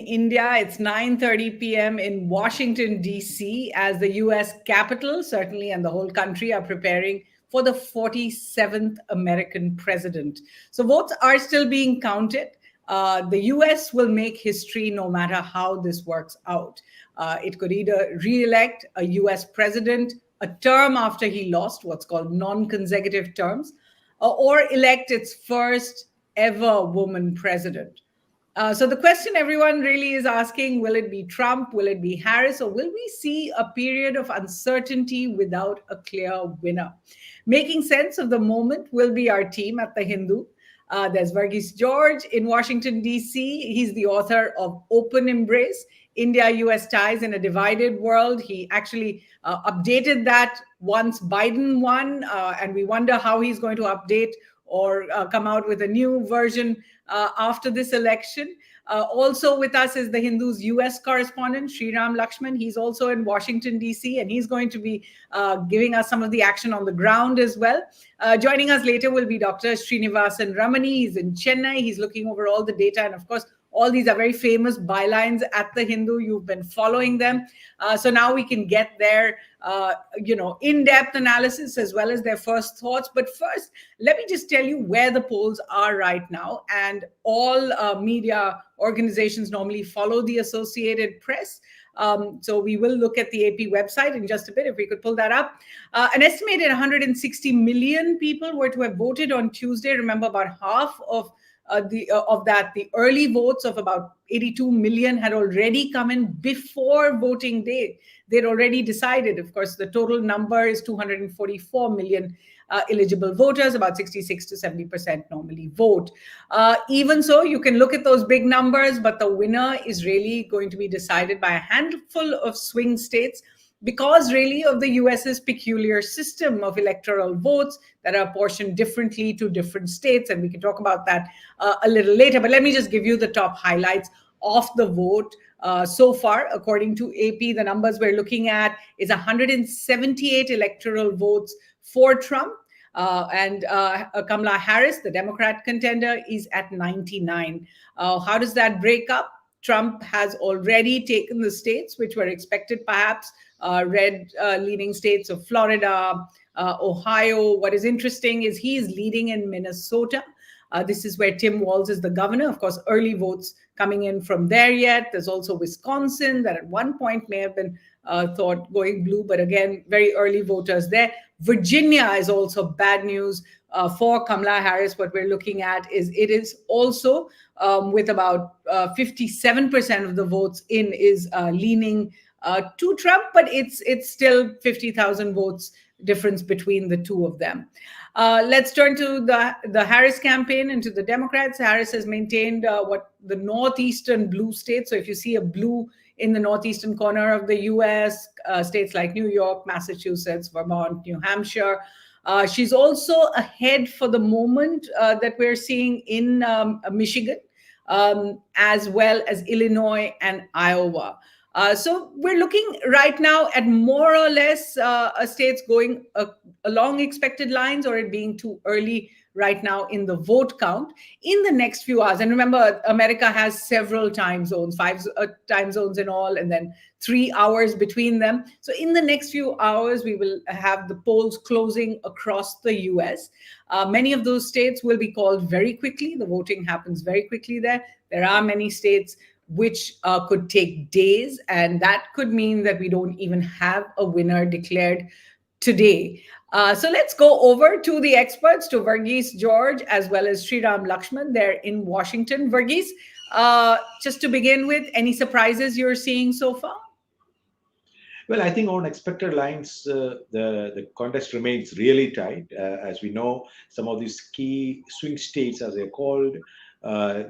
India. It's 9:30 p.m. in Washington, D.C., as the U.S. Capitol, certainly, and the whole country are preparing for the 47th American president. So votes are still being counted. The US will make history no matter how this works out. It could either re-elect a US president a term after he lost, what's called non-consecutive terms, or elect its first ever woman president. So the question everyone really is asking, will it be Trump, will it be Harris, or will we see a period of uncertainty without a clear winner? Making sense of the moment will be our team at The Hindu. There's Varghese George in Washington, D.C. He's the author of Open Embrace, India-US Ties in a Divided World. He actually updated that once Biden won, and we wonder how he's going to update or come out with a new version after this election. Also with us is the Hindu's US correspondent, Sriram Lakshman. He's also in Washington, D.C., and he's going to be giving us some of the action on the ground as well. Joining us later will be Dr. Srinivasan Ramani. He's in Chennai. He's looking over all the data. And of course, all these are very famous bylines at the Hindu. You've been following them. So now we can get their, in-depth analysis as well as their first thoughts. But first, let me just tell you where the polls are right now. And all media organizations normally follow the Associated Press. So we will look at the AP website in just a bit, if we could pull that up. An estimated 160 million people were to have voted on Tuesday. Remember, about half of the early votes of about 82 million had already come in before voting day. They'd already decided. Of course, the total number is 244 million eligible voters. About 66 to 70% normally vote. Even so, you can look at those big numbers, but the winner is really going to be decided by a handful of swing states, because really of the US's peculiar system of electoral votes that are apportioned differently to different states. And we can talk about that a little later. But let me just give you the top highlights of the vote so far. According to AP, the numbers we're looking at is 178 electoral votes for Trump. And Kamala Harris, the Democrat contender, is at 99. How does that break up? Trump has already taken the states which were expected, perhaps, red leading states of Florida, Ohio. What is interesting is he is leading in Minnesota. This is where Tim Walz is the governor. Of course, early votes coming in from there yet. There's also Wisconsin that at one point may have been thought going blue, but again, very early voters there. Virginia is also bad news for Kamala Harris. What we're looking at is it is also with about 57% of the votes in is leaning to Trump, but it's still 50,000 votes difference between the two of them. Let's turn to the Harris campaign and to the Democrats. Harris has maintained what the northeastern blue states. So if you see a blue in the northeastern corner of the US, states like New York, Massachusetts, Vermont, New Hampshire. She's also ahead for the moment that we're seeing in Michigan, as well as Illinois and Iowa. So we're looking right now at more or less states going along expected lines, or it being too early right now in the vote count in the next few hours. And remember, America has several time zones, 5 time zones in all, and then 3 hours between them. So in the next few hours, we will have the polls closing across the US. Many of those states will be called very quickly. The voting happens very quickly there. There are many states which could take days, and that could mean that we don't even have a winner declared today. So let's go over to the experts, to Varghese George as well as Sriram Lakshman. They're in Washington. Varghese, just to begin with, any surprises you're seeing so far? Well, I think on expected lines, the contest remains really tight. As we know, some of these key swing states, as they're called,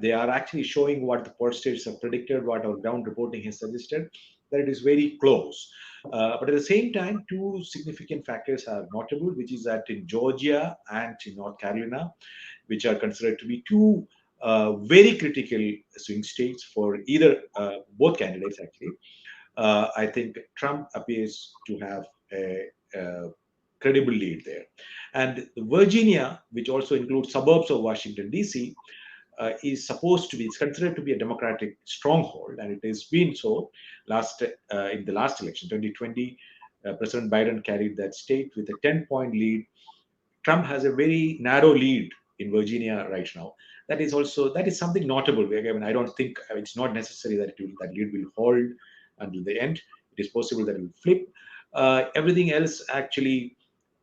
they are actually showing what the poll states have predicted, what our ground reporting has suggested, that it is very close. But at the same time, two significant factors are notable, which is that in Georgia and in North Carolina, which are considered to be two very critical swing states for either both candidates, actually. I think Trump appears to have a credible lead there. And Virginia, which also includes suburbs of Washington, D.C., is supposed to be, it's considered to be a democratic stronghold, and it has been so. In the last election, 2020, President Biden carried that state with a 10-point lead. Trump has a very narrow lead in Virginia right now. That is something notable. I mean, I don't think it's not necessary that that lead will hold until the end. It is possible that it will flip. Everything else actually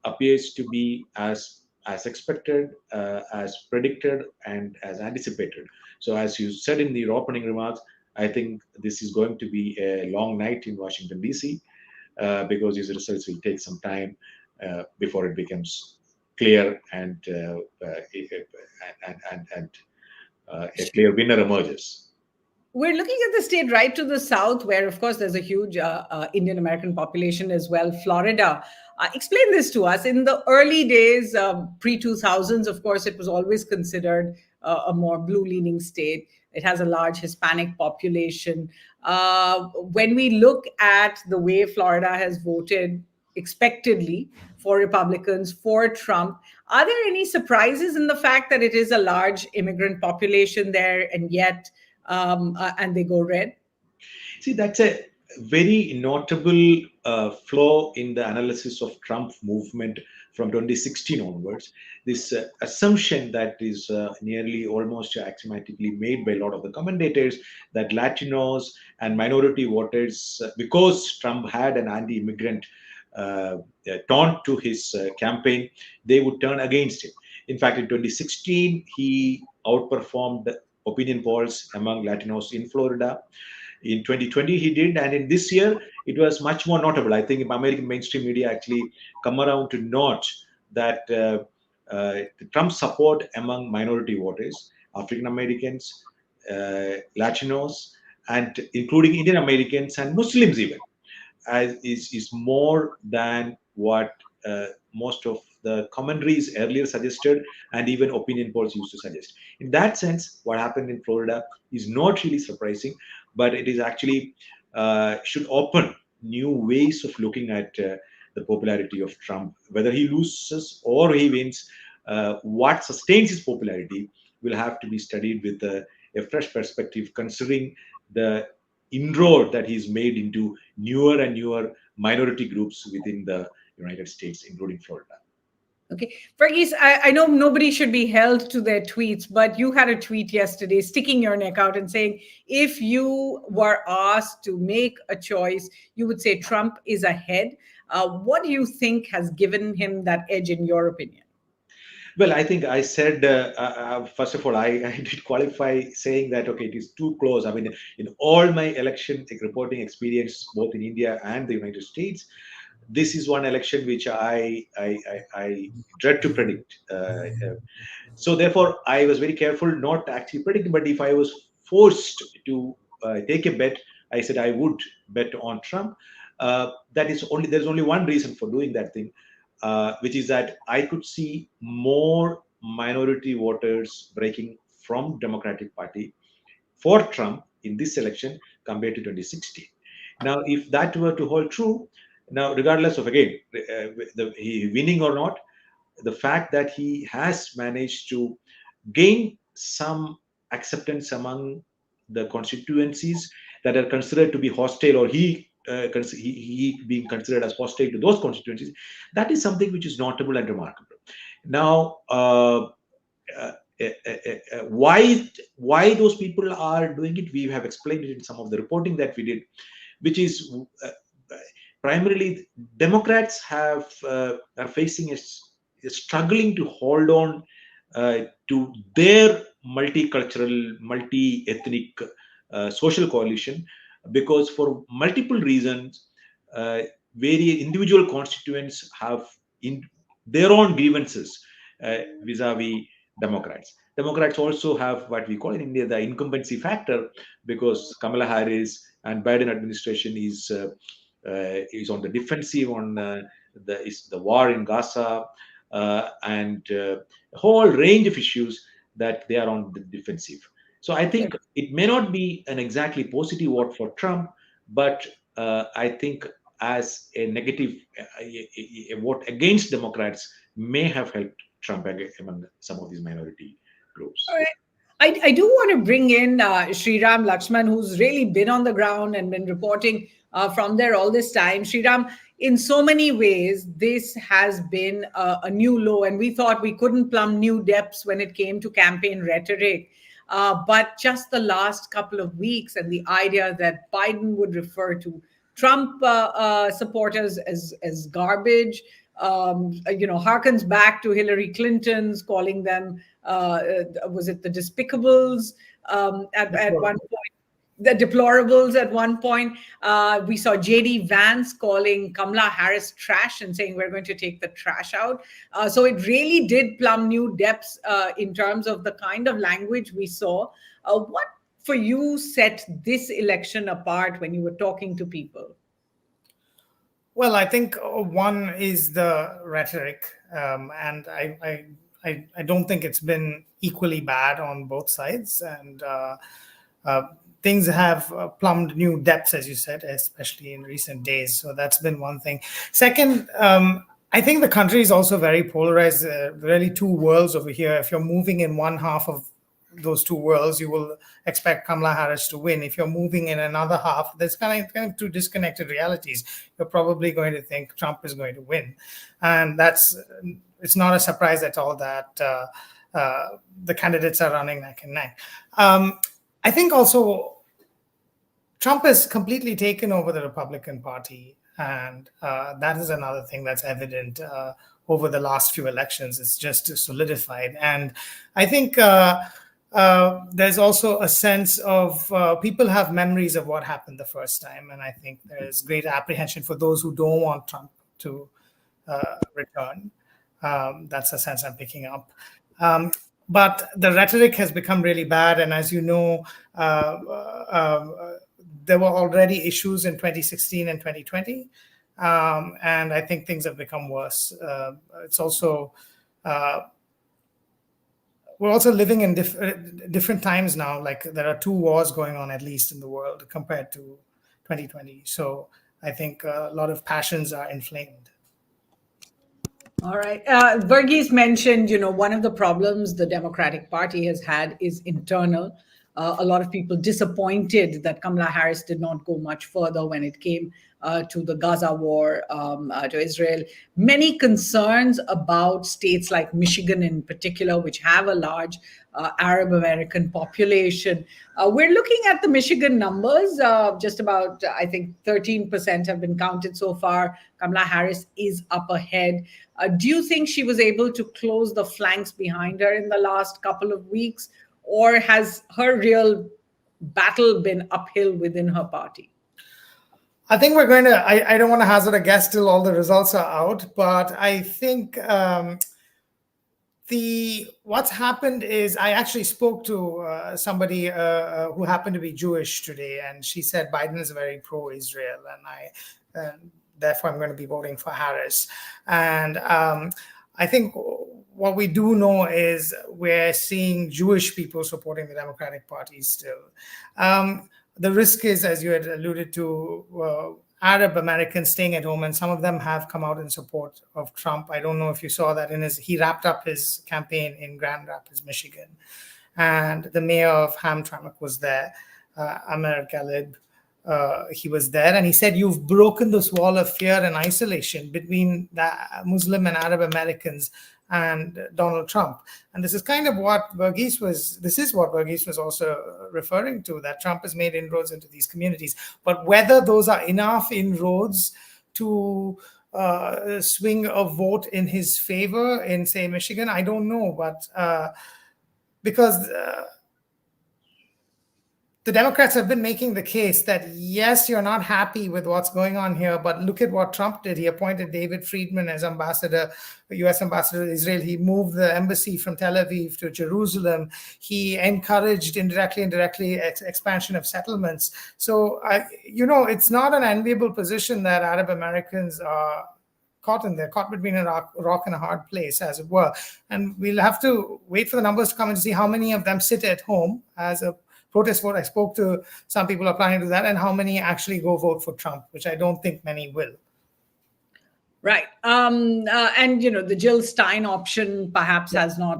appears to be as expected, as predicted, and as anticipated. So, as you said in the opening remarks, I think this is going to be a long night in Washington D.C. Because these results will take some time before it becomes clear and a clear winner emerges. We're looking at the state right to the south, where, of course, there's a huge Indian American population as well, Florida. Explain this to us. In the early days, pre 2000s, of course, it was always considered a more blue leaning state. It has a large Hispanic population. When we look at the way Florida has voted expectedly for Republicans, for Trump, are there any surprises in the fact that it is a large immigrant population there, and yet and they go red? See, that's a very notable flaw in the analysis of Trump movement from 2016 onwards. This assumption that is nearly almost axiomatically made by a lot of the commentators that Latinos and minority voters, because Trump had an anti-immigrant taunt to his campaign, they would turn against him. In fact, in 2016, he outperformed opinion polls among Latinos in Florida. In 2020, he did, and in this year, it was much more notable. I think American mainstream media actually come around to note that the Trump support among minority voters, African Americans, Latinos, and including Indian Americans and Muslims even, is more than what most of the commentaries earlier suggested, and even opinion polls used to suggest. In that sense, what happened in Florida is not really surprising, but it is actually should open new ways of looking at the popularity of Trump. Whether he loses or he wins, what sustains his popularity will have to be studied with a fresh perspective, considering the inroad that he's made into newer and newer minority groups within the United States, including Florida. Okay. Varghese, I know nobody should be held to their tweets, but you had a tweet yesterday sticking your neck out and saying if you were asked to make a choice, you would say Trump is ahead. What do you think has given him that edge, in your opinion? Well, I think I said, first of all, I did qualify saying that, okay, it is too close. I mean, in all my election reporting experience, both in India and the United States, this is one election which I dread to predict. So therefore, I was very careful not actually predicting. But if I was forced to take a bet, I said I would bet on Trump. That is only There's only one reason for doing that thing, which is that I could see more minority voters breaking from Democratic Party for Trump in this election compared to 2016. Now, if that were to hold true, now regardless of again he winning or not, the fact that he has managed to gain some acceptance among the constituencies that are considered to be hostile, or he being considered as hostile to those constituencies, that is something which is notable and remarkable. Now, uh, why those people are doing it, we have explained it in some of the reporting that we did, which is primarily Democrats are facing a struggling to hold on to their multicultural, multi-ethnic social coalition, because for multiple reasons, uh, various individual constituents have in their own grievances vis-a-vis Democrats. Democrats also have what we call in India the incumbency factor, because Kamala Harris and Biden administration is on the defensive on the war in Gaza, and a whole range of issues that they are on the defensive. So I think it may not be an exactly positive vote for Trump, but I think as a negative a vote against Democrats may have helped Trump among some of these minority All groups. right. I do want to bring in Sriram Lakshman, who's really been on the ground and been reporting from there all this time. Sriram, in so many ways, this has been a new low, and we thought we couldn't plumb new depths when it came to campaign rhetoric. But just the last couple of weeks, and the idea that Biden would refer to Trump supporters as garbage, harkens back to Hillary Clinton's calling them, was it the despicables at one point? The deplorables at one point. We saw J.D. Vance calling Kamala Harris trash and saying we're going to take the trash out. So it really did plumb new depths in terms of the kind of language we saw. What for you set this election apart when you were talking to people? Well, I think one is the rhetoric, and I don't think it's been equally bad on both sides, and things have plumbed new depths, as you said, especially in recent days. So that's been one thing. Second, I think the country is also very polarized. Really, two worlds over here. If you're moving in one half of those two worlds, you will expect Kamala Harris to win. If you're moving in another half, there's kind of two disconnected realities. You're probably going to think Trump is going to win, and it's not a surprise at all that the candidates are running neck and neck. I think also Trump has completely taken over the Republican Party, and that is another thing that's evident over the last few elections. It's just solidified, and I think there's also a sense of people have memories of what happened the first time, and I think there's great apprehension for those who don't want Trump to return. That's a sense I'm picking up. But the rhetoric has become really bad, and as you know, there were already issues in 2016 and 2020, and I think things have become worse. It's also we're also living in different times now. Like there are two wars going on, at least in the world, compared to 2020. So I think a lot of passions are inflamed. All right. Varghese mentioned, one of the problems the Democratic Party has had is internal. A lot of people disappointed that Kamala Harris did not go much further when it came to the Gaza war, to Israel. Many concerns about states like Michigan in particular, which have a large Arab American population. We're looking at the Michigan numbers. Just about, I think, 13% have been counted so far. Kamala Harris is up ahead. Do you think she was able to close the flanks behind her in the last couple of weeks? Or has her real battle been uphill within her party? I think we're going to, I don't want to hazard a guess till all the results are out, but I think what's happened is I actually spoke to somebody who happened to be Jewish today, and she said Biden is very pro-Israel, and therefore I'm going to be voting for Harris. And I think what we do know is we're seeing Jewish people supporting the Democratic Party still. The risk is, as you had alluded to, Arab Americans staying at home, and some of them have come out in support of Trump. I don't know if you saw that he wrapped up his campaign in Grand Rapids, Michigan, and the mayor of Hamtramck was there, Amir Galib. He was there, and he said, "You've broken this wall of fear and isolation between the Muslim and Arab Americans and Donald Trump." And this is kind of what Varghese was also referring to, that Trump has made inroads into these communities. But whether those are enough inroads to swing a vote in his favor in, say, Michigan, I don't know. But because the Democrats have been making the case that, yes, you're not happy with what's going on here, but look at what Trump did. He appointed David Friedman as U.S. ambassador to Israel. He moved the embassy from Tel Aviv to Jerusalem. He encouraged indirectly expansion of settlements. So, it's not an enviable position that Arab Americans are caught between a rock and a hard place, as it were. And we'll have to wait for the numbers to come and see how many of them sit at home as a protest vote. I spoke to some people are planning to do that, and how many actually go vote for Trump, which I don't think many will. Right. And, the Jill Stein option perhaps has not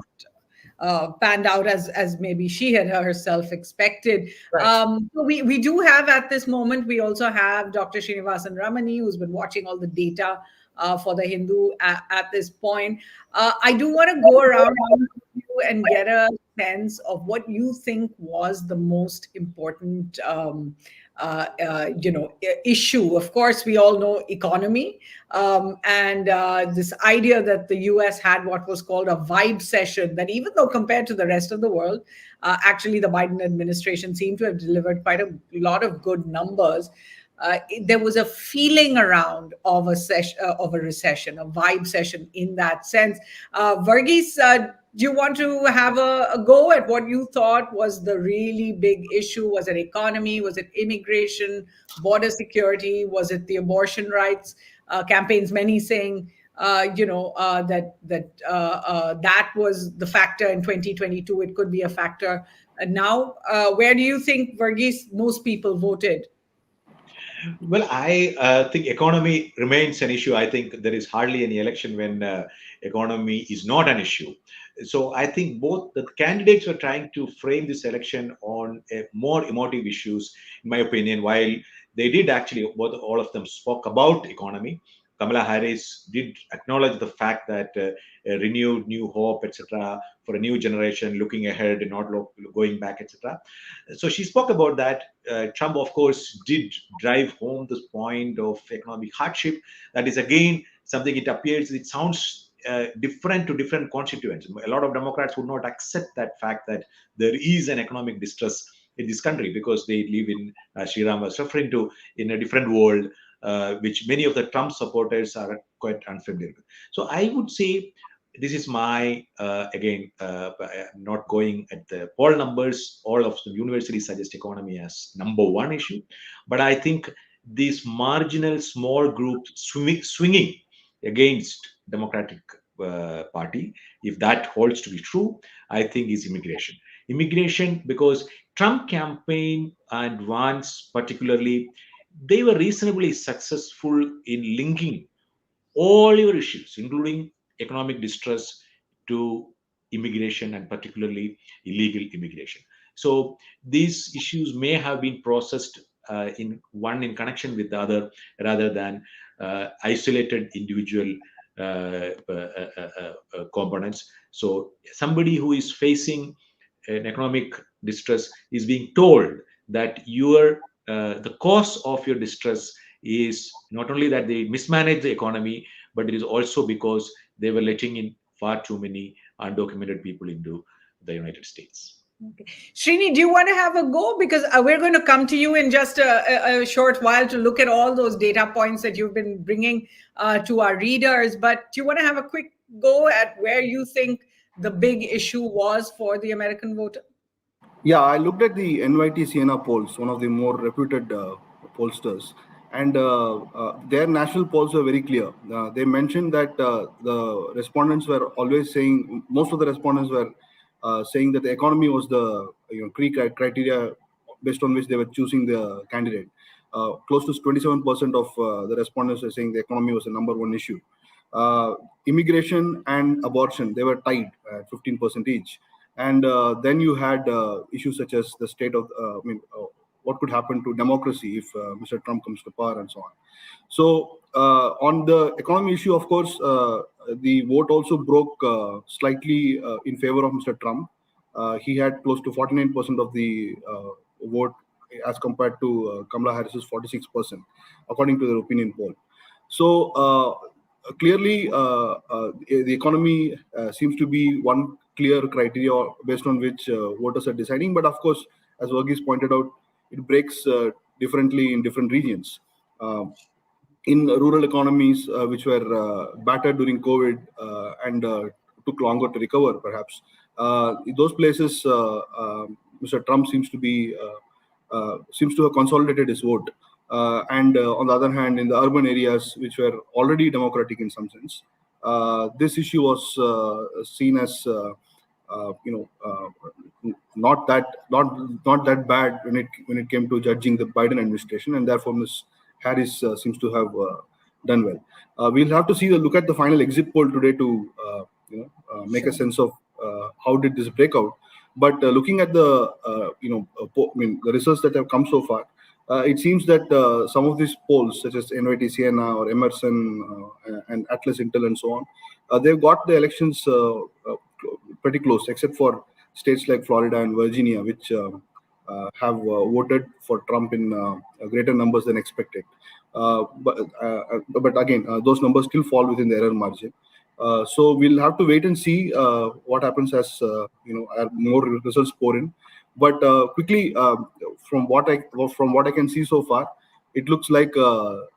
panned out as maybe she had herself expected. Right. So we do have at this moment, we also have Dr. Srinivasan Ramani, who's been watching all the data for the Hindu at this point. I do want to go around you and get a sense of what you think was the most important issue. Of course, we all know economy, and this idea that the US had what was called a vibe session, that even though compared to the rest of the world, actually the Biden administration seemed to have delivered quite a lot of good numbers. There was a feeling around of a recession, a vibe session in that sense. Varghese, do you want to have a go at what you thought was the really big issue? Was it economy? Was it immigration, border security? Was it the abortion rights campaigns? Many saying, that was the factor in 2022. It could be a factor now. Where do you think, Varghese, most people voted? Well, I think economy remains an issue. I think there is hardly any election when economy is not an issue. So I think both the candidates were trying to frame this election on more emotive issues, in my opinion. While they did actually, both all of them spoke about economy. Kamala Harris did acknowledge the fact that a renewed new hope, etc., for a new generation, looking ahead and not going back, etc. So she spoke about that. Trump, of course, did drive home this point of economic hardship. That is again something, it appears, it sounds different to different constituents. A lot of Democrats would not accept that fact that there is an economic distress in this country because they live in, Sriram was referring to, in a different world, which many of the Trump supporters are quite unfamiliar with. So I would say this is my, again, not going at the poll numbers. All of the universities suggest economy as number one issue. But I think this marginal small group swinging against Democratic Party, if that holds to be true, I think is immigration. Immigration, because Trump campaign and Vance particularly, they were reasonably successful in linking all your issues, including economic distress, to immigration and particularly illegal immigration. So these issues may have been processed in connection with the other, rather than isolated individual components. So somebody who is facing an economic distress is being told that the cause of your distress is not only that they mismanage the economy, but it is also because they were letting in far too many undocumented people into the United States. Okay. Srini, do you want to have a go? Because we're going to come to you in just a short while to look at all those data points that you've been bringing to our readers. But do you want to have a quick go at where you think the big issue was for the American voter? Yeah, I looked at the NYT Siena polls, one of the more reputed pollsters, and their national polls were very clear. They mentioned that the respondents were always saying, most of the respondents were saying that the economy was the key criteria based on which they were choosing the candidate. Close to 27% of the respondents were saying the economy was the number one issue. Immigration and abortion, they were tied at 15% each. And then you had issues such as the state of, what could happen to democracy if Mr. Trump comes to power and so on. So on the economy issue, of course, the vote also broke slightly in favor of Mr. Trump. He had close to 49% of the vote as compared to Kamala Harris's 46%, according to the opinion poll. So clearly, the economy seems to be one clear criteria based on which voters are deciding. But of course, as Varghese pointed out, it breaks differently in different regions. In rural economies, which were battered during COVID and took longer to recover, perhaps, in those places, Mr. Trump seems to have consolidated his vote. And on the other hand, in the urban areas, which were already democratic in some sense, this issue was seen as not that bad when it came to judging the Biden administration, and therefore Ms. Harris seems to have done well. We'll have to look at the final exit poll today to make a sense of how did this break out. But looking at the the results that have come so far, it seems that some of these polls, such as NYT Siena or Emerson and Atlas Intel and so on, they've got the elections pretty close, except for states like Florida and Virginia, which have voted for Trump in greater numbers than expected. But again, those numbers still fall within the error margin. So we'll have to wait and see what happens as more results pour in. But quickly, from what I can see so far, it looks like the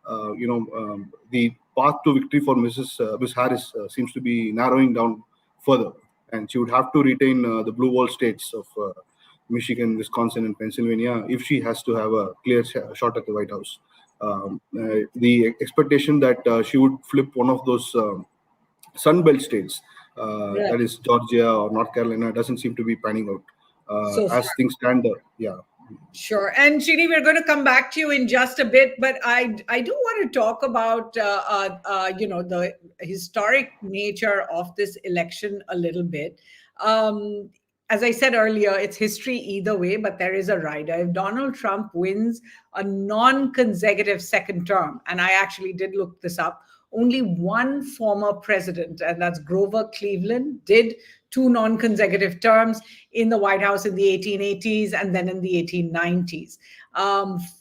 path to victory for Miss Harris seems to be narrowing down further, and she would have to retain the blue wall states of Michigan, Wisconsin, and Pennsylvania if she has to have a clear shot at the White House. The expectation that she would flip one of those Sun Belt states, that is Georgia or North Carolina, doesn't seem to be panning out as things stand. Sure. And Srini, we're going to come back to you in just a bit, but I do want to talk about the historic nature of this election a little bit. As I said earlier, it's history either way, but there is a rider. If Donald Trump wins a non-consecutive second term, and I actually did look this up, only one former president, and that's Grover Cleveland, did 2 non-consecutive terms in the White House in the 1880s and then in the 1890s.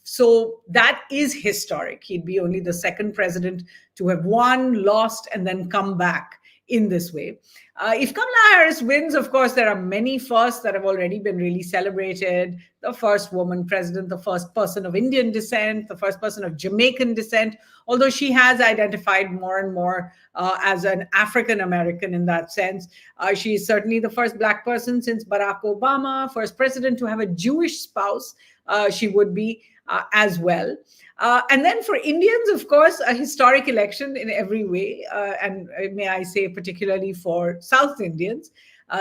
So that is historic. He'd be only the second president to have won, lost, and then come back in this way. If Kamala Harris wins, of course, there are many firsts that have already been really celebrated. The first woman president, the first person of Indian descent, the first person of Jamaican descent, although she has identified more and more as an African American in that sense. She is certainly the first Black person since Barack Obama, first president to have a Jewish spouse. She would be as well. And then for Indians, of course, a historic election in every way. And may I say, particularly for South Indians.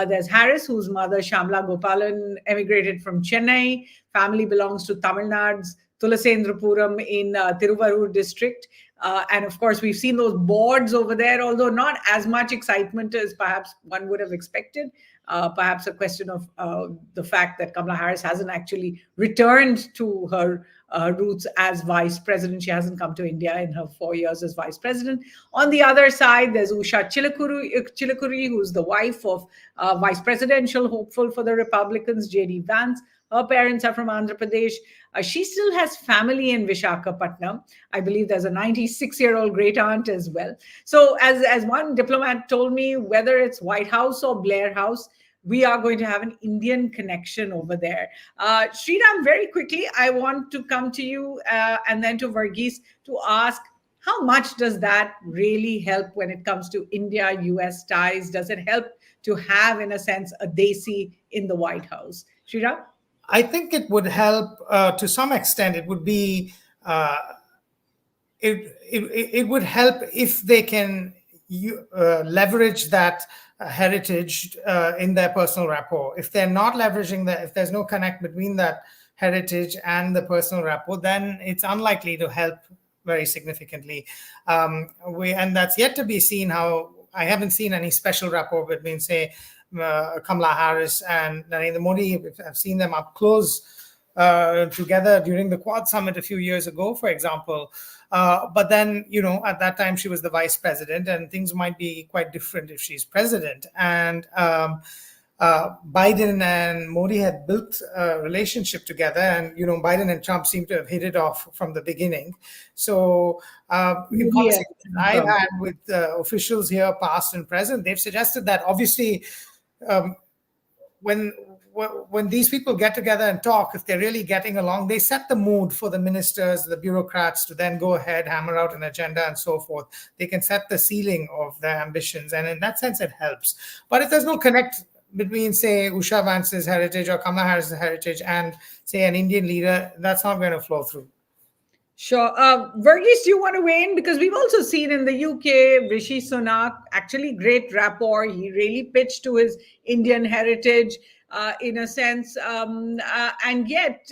There's Harris, whose mother, Shamla Gopalan, emigrated from Chennai. Family belongs to Tamil Nadu's Tulasendrapuram in Tiruvarur district. And of course, we've seen those boards over there, although not as much excitement as perhaps one would have expected. Perhaps a question of the fact that Kamala Harris hasn't actually returned to her roots as vice president. She hasn't come to India in her 4 years as vice president. On the other side, there's Usha Chilakuri, who's the wife of vice presidential hopeful for the Republicans, J.D. Vance. Her parents are from Andhra Pradesh. She still has family in Vishakhapatnam. I believe there's a 96-year-old great aunt as well. So as one diplomat told me, whether it's White House or Blair House, we are going to have an Indian connection over there. Sriram, very quickly, I want to come to you and then to Varghese to ask, how much does that really help when it comes to India-US ties? Does it help to have, in a sense, a Desi in the White House? Sriram? I think it would help to some extent. It would be it would help if they can leverage that heritage in their personal rapport. If they're not leveraging that, if there's no connect between that heritage and the personal rapport, then it's unlikely to help very significantly. And that's yet to be seen. How I haven't seen any special rapport between, say, Kamala Harris and Narendra Modi. I've seen them up close together during the Quad Summit a few years ago, for example. But then, at that time, she was the vice president, and things might be quite different if she's president. And Biden and Modi had built a relationship together, and, Biden and Trump seem to have hit it off from the beginning. So in conversations I've had with officials here, past and present, they've suggested that obviously when these people get together and talk, if they're really getting along, they set the mood for the ministers, the bureaucrats to then go ahead, hammer out an agenda and so forth. They can set the ceiling of their ambitions. And in that sense, it helps. But if there's no connect between, say, Usha Vance's heritage or Kamala Harris's heritage and, say, an Indian leader, that's not going to flow through. Sure. Varghese, do you want to weigh in? Because we've also seen in the UK, Rishi Sunak, actually great rapport. He really pitched to his Indian heritage in a sense. And yet,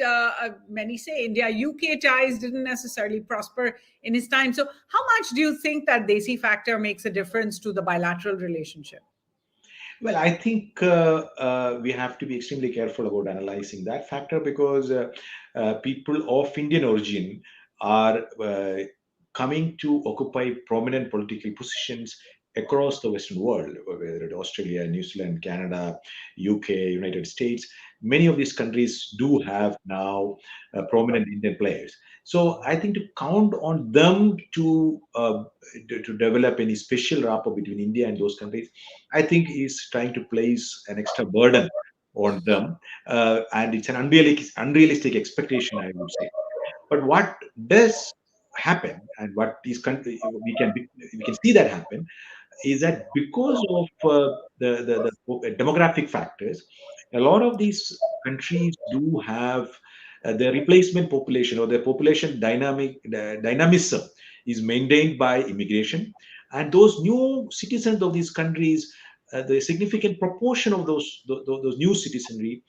many say India-UK ties didn't necessarily prosper in his time. So how much do you think that Desi factor makes a difference to the bilateral relationship? Well, I think we have to be extremely careful about analyzing that factor because people of Indian origin are coming to occupy prominent political positions across the Western world, whether it's Australia, New Zealand, Canada, UK, United States. Many of these countries do have now prominent Indian players. So I think to count on them to develop any special rapport between India and those countries, I think is trying to place an extra burden on them, and it's an unrealistic expectation, I would say. But what does happen, and what is we can see that happen, is that because of the demographic factors, a lot of these countries do have their replacement population or their population dynamism is maintained by immigration, and those new citizens of these countries, the significant proportion of those new citizenry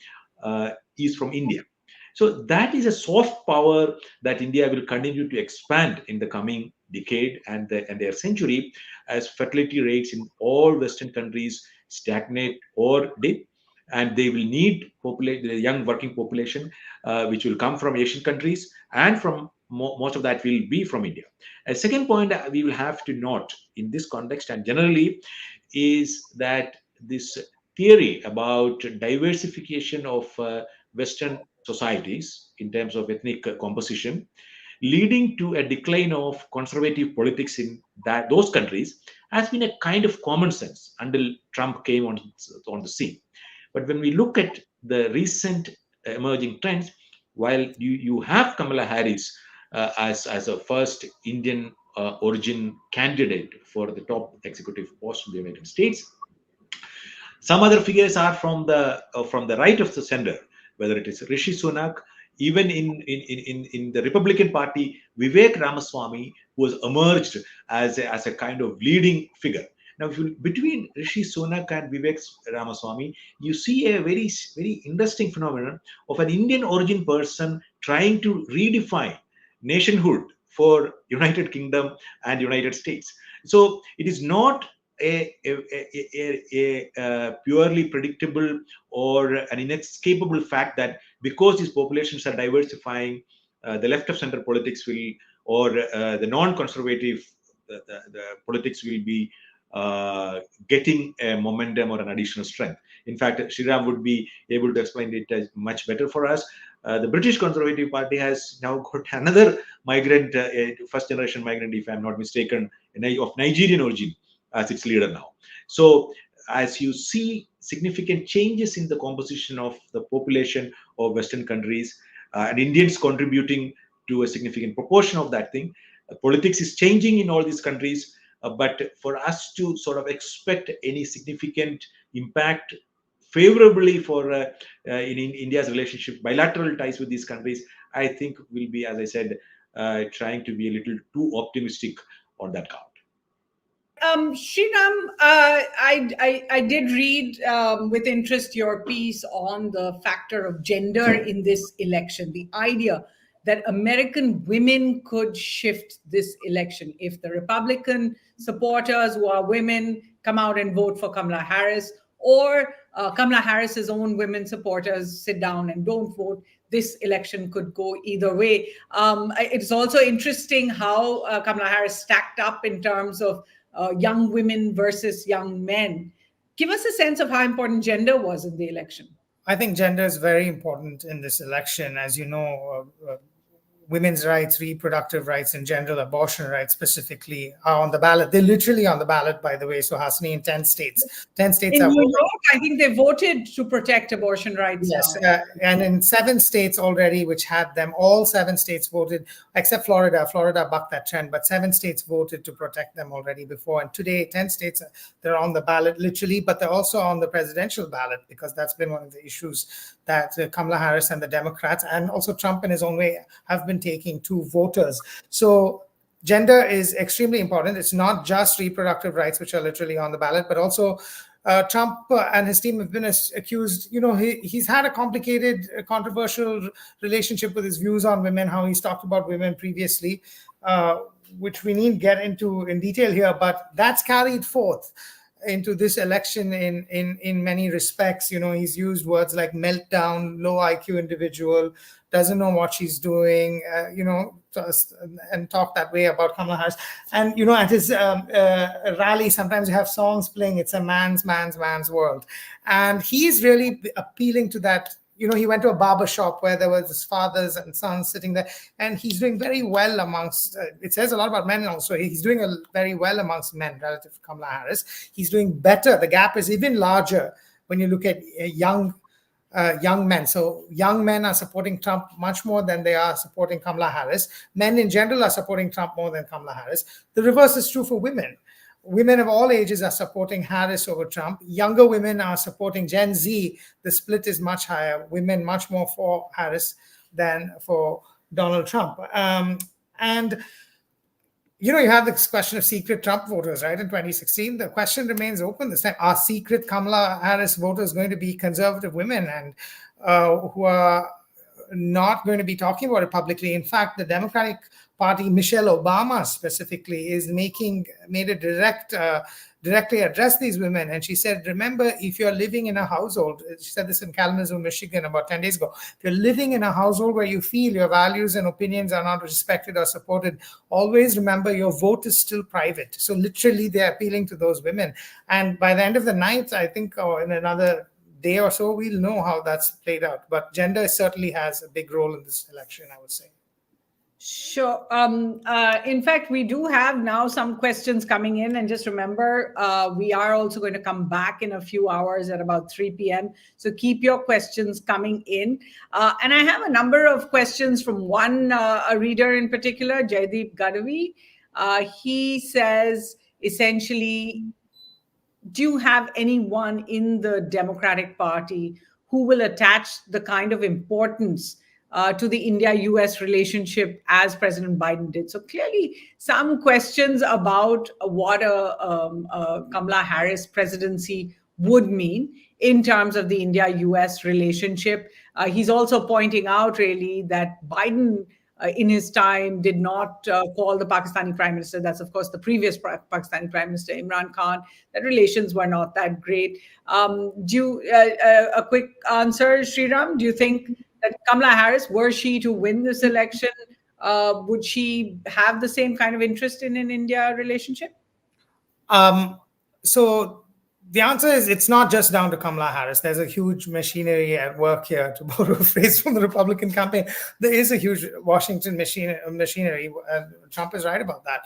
is from India. So that is a soft power that India will continue to expand in the coming decade and their century, as fertility rates in all Western countries stagnate or dip, and they will need the young working population, which will come from Asian countries, and from most of that will be from India. A second point we will have to note in this context and generally is that this theory about diversification of Western societies in terms of ethnic composition, leading to a decline of conservative politics in those countries, has been a kind of common sense until Trump came on the scene. But when we look at the recent emerging trends, while you have Kamala Harris as a first Indian origin candidate for the top executive post in the United States, some other figures are from the right of the center, whether it is Rishi Sunak, even in the Republican Party, Vivek Ramaswamy, who has emerged as a kind of leading figure. Now, if you, between Rishi Sunak and Vivek Ramaswamy, you see a very interesting phenomenon of an Indian origin person trying to redefine nationhood for United Kingdom and United States. So it is not a purely predictable or an inescapable fact that because these populations are diversifying, the left of center politics will, or the non-conservative the politics will be getting a momentum or an additional strength. In fact, Sriram would be able to explain it as much better for us. The British Conservative Party has now got another migrant, first generation migrant, if I'm not mistaken, of Nigerian origin as its leader now. So as you see significant changes in the composition of the population of Western countries, and Indians contributing to a significant proportion of that thing, politics is changing in all these countries. But for us to sort of expect any significant impact favorably for in India's relationship, bilateral ties with these countries, I think will be, as I said, trying to be a little too optimistic on that count. Sriram, I did read with interest your piece on the factor of gender in this election, the idea that American women could shift this election. If the Republican supporters who are women come out and vote for Kamala Harris, or Kamala Harris's own women supporters sit down and don't vote, this election could go either way. It's also interesting how Kamala Harris stacked up in terms of young women versus young men. Give us a sense of how important gender was in the election. I think gender is very important in this election. As you know, women's rights, reproductive rights in general, abortion rights specifically are on the ballot. They're literally on the ballot, by the way, Suhasini, in 10 states. 10 states in are New voting. York, I think they voted to protect abortion rights. Yes, and in 7 states already, which had them, all 7 states voted, except Florida. Florida bucked that trend, but 7 states voted to protect them already before. And today, 10 states, they're on the ballot literally, but they're also on the presidential ballot, because that's been one of the issues that Kamala Harris and the Democrats, and also Trump in his own way, have been taking to voters. So gender is extremely important. It's not just reproductive rights, which are literally on the ballot, but also Trump and his team have been accused. You know, he's had a complicated, controversial relationship with his views on women, how he's talked about women previously, which we need to get into in detail here, but that's carried forth. into this election in many respects. He's used words like meltdown, low IQ individual, doesn't know what she's doing, and talk that way about Kamala Harris. And at his rally, sometimes you have songs playing. It's a man's world, and he's really appealing to that. He went to a barber shop where there was his fathers and sons sitting there, and he's doing very well amongst, it says a lot about men also. He's doing very well amongst men relative to Kamala Harris. He's doing better. The gap is even larger when you look at young men. So young men are supporting Trump much more than they are supporting Kamala Harris. Men in general are supporting Trump more than Kamala Harris. The reverse is true for women. Women of all ages are supporting Harris over Trump. Younger women are supporting Gen Z. The split is much higher. Women much more for Harris than for Donald Trump. And you have this question of secret Trump voters, right? In 2016, the question remains open this time. Are secret Kamala Harris voters going to be conservative women and who are not going to be talking about it publicly? In fact, the Democratic Party, Michelle Obama specifically, is made a directly address these women. And she said, remember, if you're living in a household, she said this in Kalamazoo, Michigan about 10 days ago, if you're living in a household where you feel your values and opinions are not respected or supported, always remember your vote is still private. So literally they're appealing to those women. And by the end of the night, I think, or in another day or so, we'll know how that's played out. But gender certainly has a big role in this election, I would say. Sure. In fact, we do have now some questions coming in. And just remember, we are also going to come back in a few hours at about 3 p.m. So keep your questions coming in. And I have a number of questions from one a reader in particular, Jaideep Gadavi. He says, essentially, do you have anyone in the Democratic Party who will attach the kind of importance to the India-US relationship as President Biden did? So clearly, some questions about what a Kamala Harris presidency would mean in terms of the India-US relationship. He's also pointing out, really, that Biden, in his time, did not call the Pakistani Prime Minister. That's, of course, the previous Pakistani Prime Minister, Imran Khan. That relations were not that great. A quick answer, Sriram, do you think that Kamala Harris, were she to win this election, would she have the same kind of interest in an India relationship? So the answer is it's not just down to Kamala Harris. There's a huge machinery at work here, to borrow a phrase from the Republican campaign. There is a huge Washington machinery. Trump is right about that.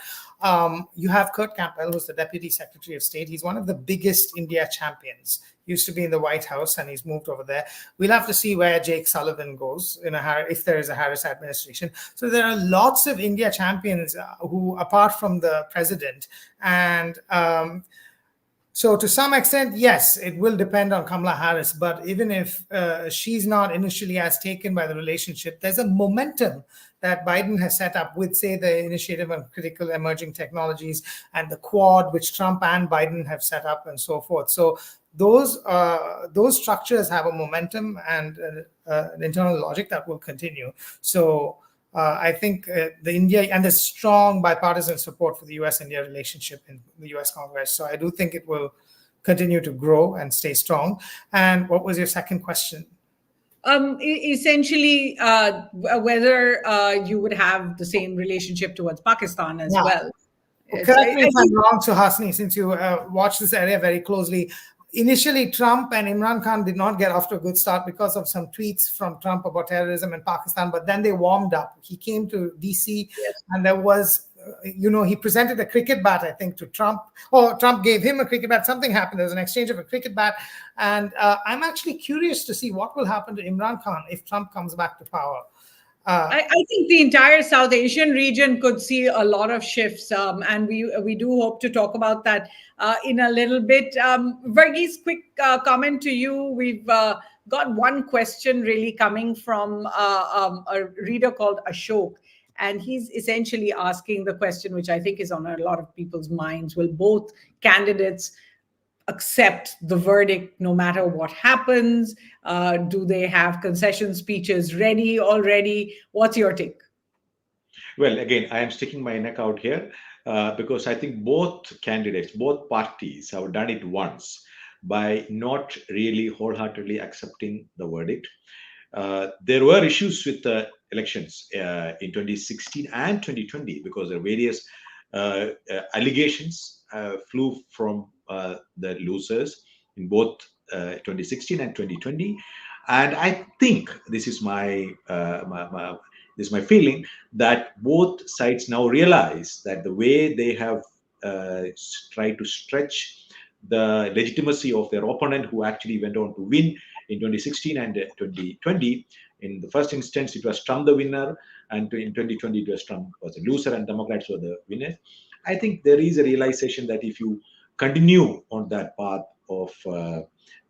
You have Kurt Campbell, who's the Deputy Secretary of State. He's one of the biggest India champions. Used to be in the White House, and he's moved over there. We'll have to see where Jake Sullivan goes if there is a Harris administration. So there are lots of India champions who, apart from the president, and so to some extent, yes, it will depend on Kamala Harris. But even if she's not initially as taken by the relationship, there's a momentum that Biden has set up with, say, the Initiative on Critical Emerging Technologies and the Quad, which Trump and Biden have set up, and so forth. So those structures have a momentum and an internal logic that will continue. So I think the India, and there's strong bipartisan support for the U.S.-India relationship in the U.S. Congress. So I do think it will continue to grow and stay strong. And what was your second question? Essentially, whether you would have the same relationship towards Pakistan as well. Correct me if I'm wrong, Suhasini, since you watch this area very closely. Initially, Trump and Imran Khan did not get off to a good start because of some tweets from Trump about terrorism in Pakistan, but then they warmed up. He came to DC, and there was, he presented a cricket bat, I think, to Trump, or Trump gave him a cricket bat. Something happened. There was an exchange of a cricket bat. And I'm actually curious to see what will happen to Imran Khan if Trump comes back to power. I think the entire South Asian region could see a lot of shifts, and we do hope to talk about that in a little bit. Varghese, quick comment to you. We've got one question really coming from a reader called Ashok, and he's essentially asking the question, which I think is on a lot of people's minds: will both candidates accept the verdict no matter what happens? Do they have concession speeches ready already? What's your take? Well, again, I am sticking my neck out here because I think both candidates, both parties have done it once by not really wholeheartedly accepting the verdict. There were issues with the elections in 2016 and 2020 because there are various allegations flew from the losers in both 2016 and 2020. And I think this is my feeling that both sides now realize that the way they have tried to stretch the legitimacy of their opponent, who actually went on to win in 2016 and 2020. In the first instance, it was Trump the winner, and in 2020, it was Trump was the loser, and Democrats were the winners. I think there is a realization that if you continue on that path of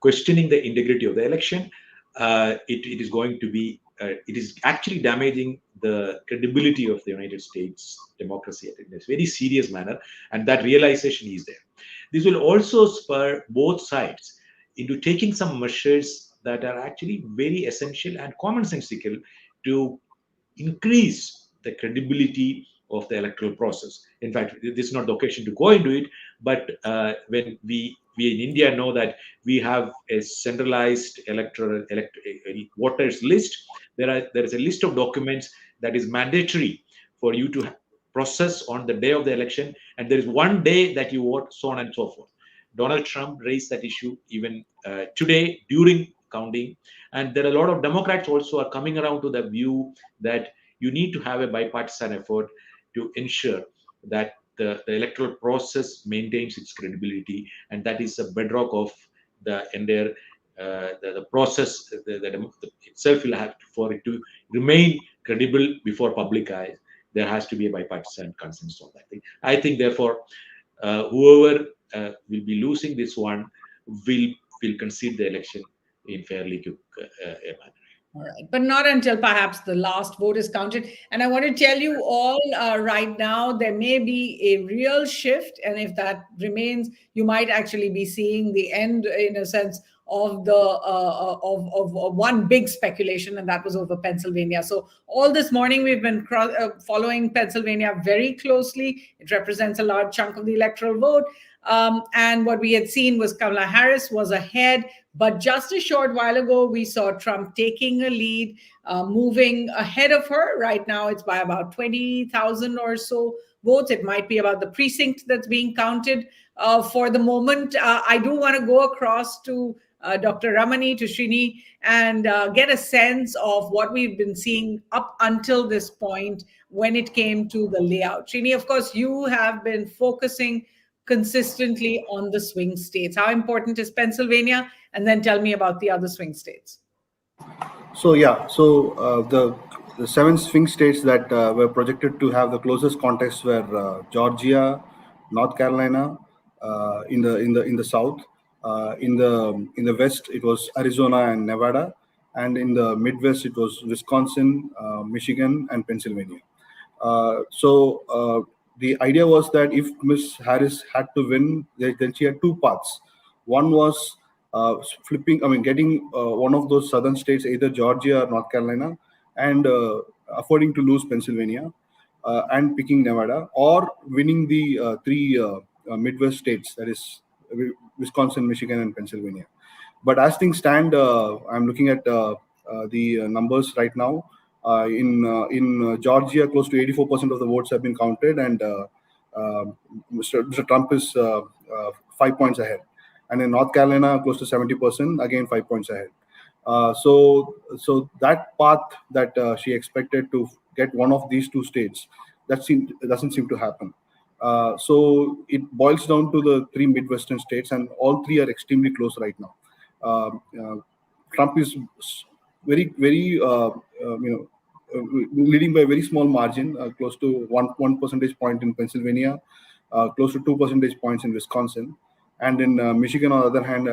questioning the integrity of the election, it is going to be it is actually damaging the credibility of the United States democracy in a very serious manner, and that realization is there. This will also spur both sides into taking some measures that are actually very essential and commonsensical to increase the credibility of the electoral process. In fact, this is not the occasion to go into it, but when we in India know that we have a centralized voters list, there is a list of documents that is mandatory for you to process on the day of the election, and there is one day that you vote, so on and so forth. Donald Trump raised that issue even today during counting, and there are a lot of Democrats also are coming around to the view that you need to have a bipartisan effort to ensure that the electoral process maintains its credibility, and that is a bedrock of the entire the process. Itself will have to, for it to remain credible before public eyes, there has to be a bipartisan consensus on that thing. I think, therefore, whoever will be losing this one will concede the election in fairly quick manner. All right, but not until perhaps the last vote is counted. And I want to tell you all right now, there may be a real shift. And if that remains, you might actually be seeing the end, in a sense, of the of one big speculation, and that was over Pennsylvania. So all this morning we've been following Pennsylvania very closely. It represents a large chunk of the electoral vote. And what we had seen was Kamala Harris was ahead, but just a short while ago, we saw Trump taking a lead, moving ahead of her. Right now, it's by about 20,000 or so votes. It might be about the precinct that's being counted for the moment. I do want to go across to Dr. Ramani, to Srini, and get a sense of what we've been seeing up until this point when it came to the layout. Srini, of course, you have been focusing consistently on the swing states. How important is Pennsylvania? And then tell me about the other swing states. So the 7 swing states that were projected to have the closest contests were Georgia, North Carolina, in the south. In the west, it was Arizona and Nevada, and in the Midwest, it was Wisconsin, Michigan, and Pennsylvania. The idea was that if Miss Harris had to win, then she had two paths. One was getting one of those southern states, either Georgia or North Carolina, and affording to lose Pennsylvania, and picking Nevada, or winning the 3 Midwest states, that is Wisconsin, Michigan, and Pennsylvania. But as things stand, I'm looking at the numbers right now. In Georgia, close to 84% of the votes have been counted, and Mr. Trump is 5 points ahead. And in North Carolina, close to 70%, again 5 points ahead. So that path that she expected to get one of these 2 states, doesn't seem to happen. So it boils down to the 3 Midwestern states, and all 3 are extremely close right now. Trump is very leading by a very small margin, close to one percentage point in Pennsylvania, close to 2 percentage points in Wisconsin, and in Michigan, on the other hand,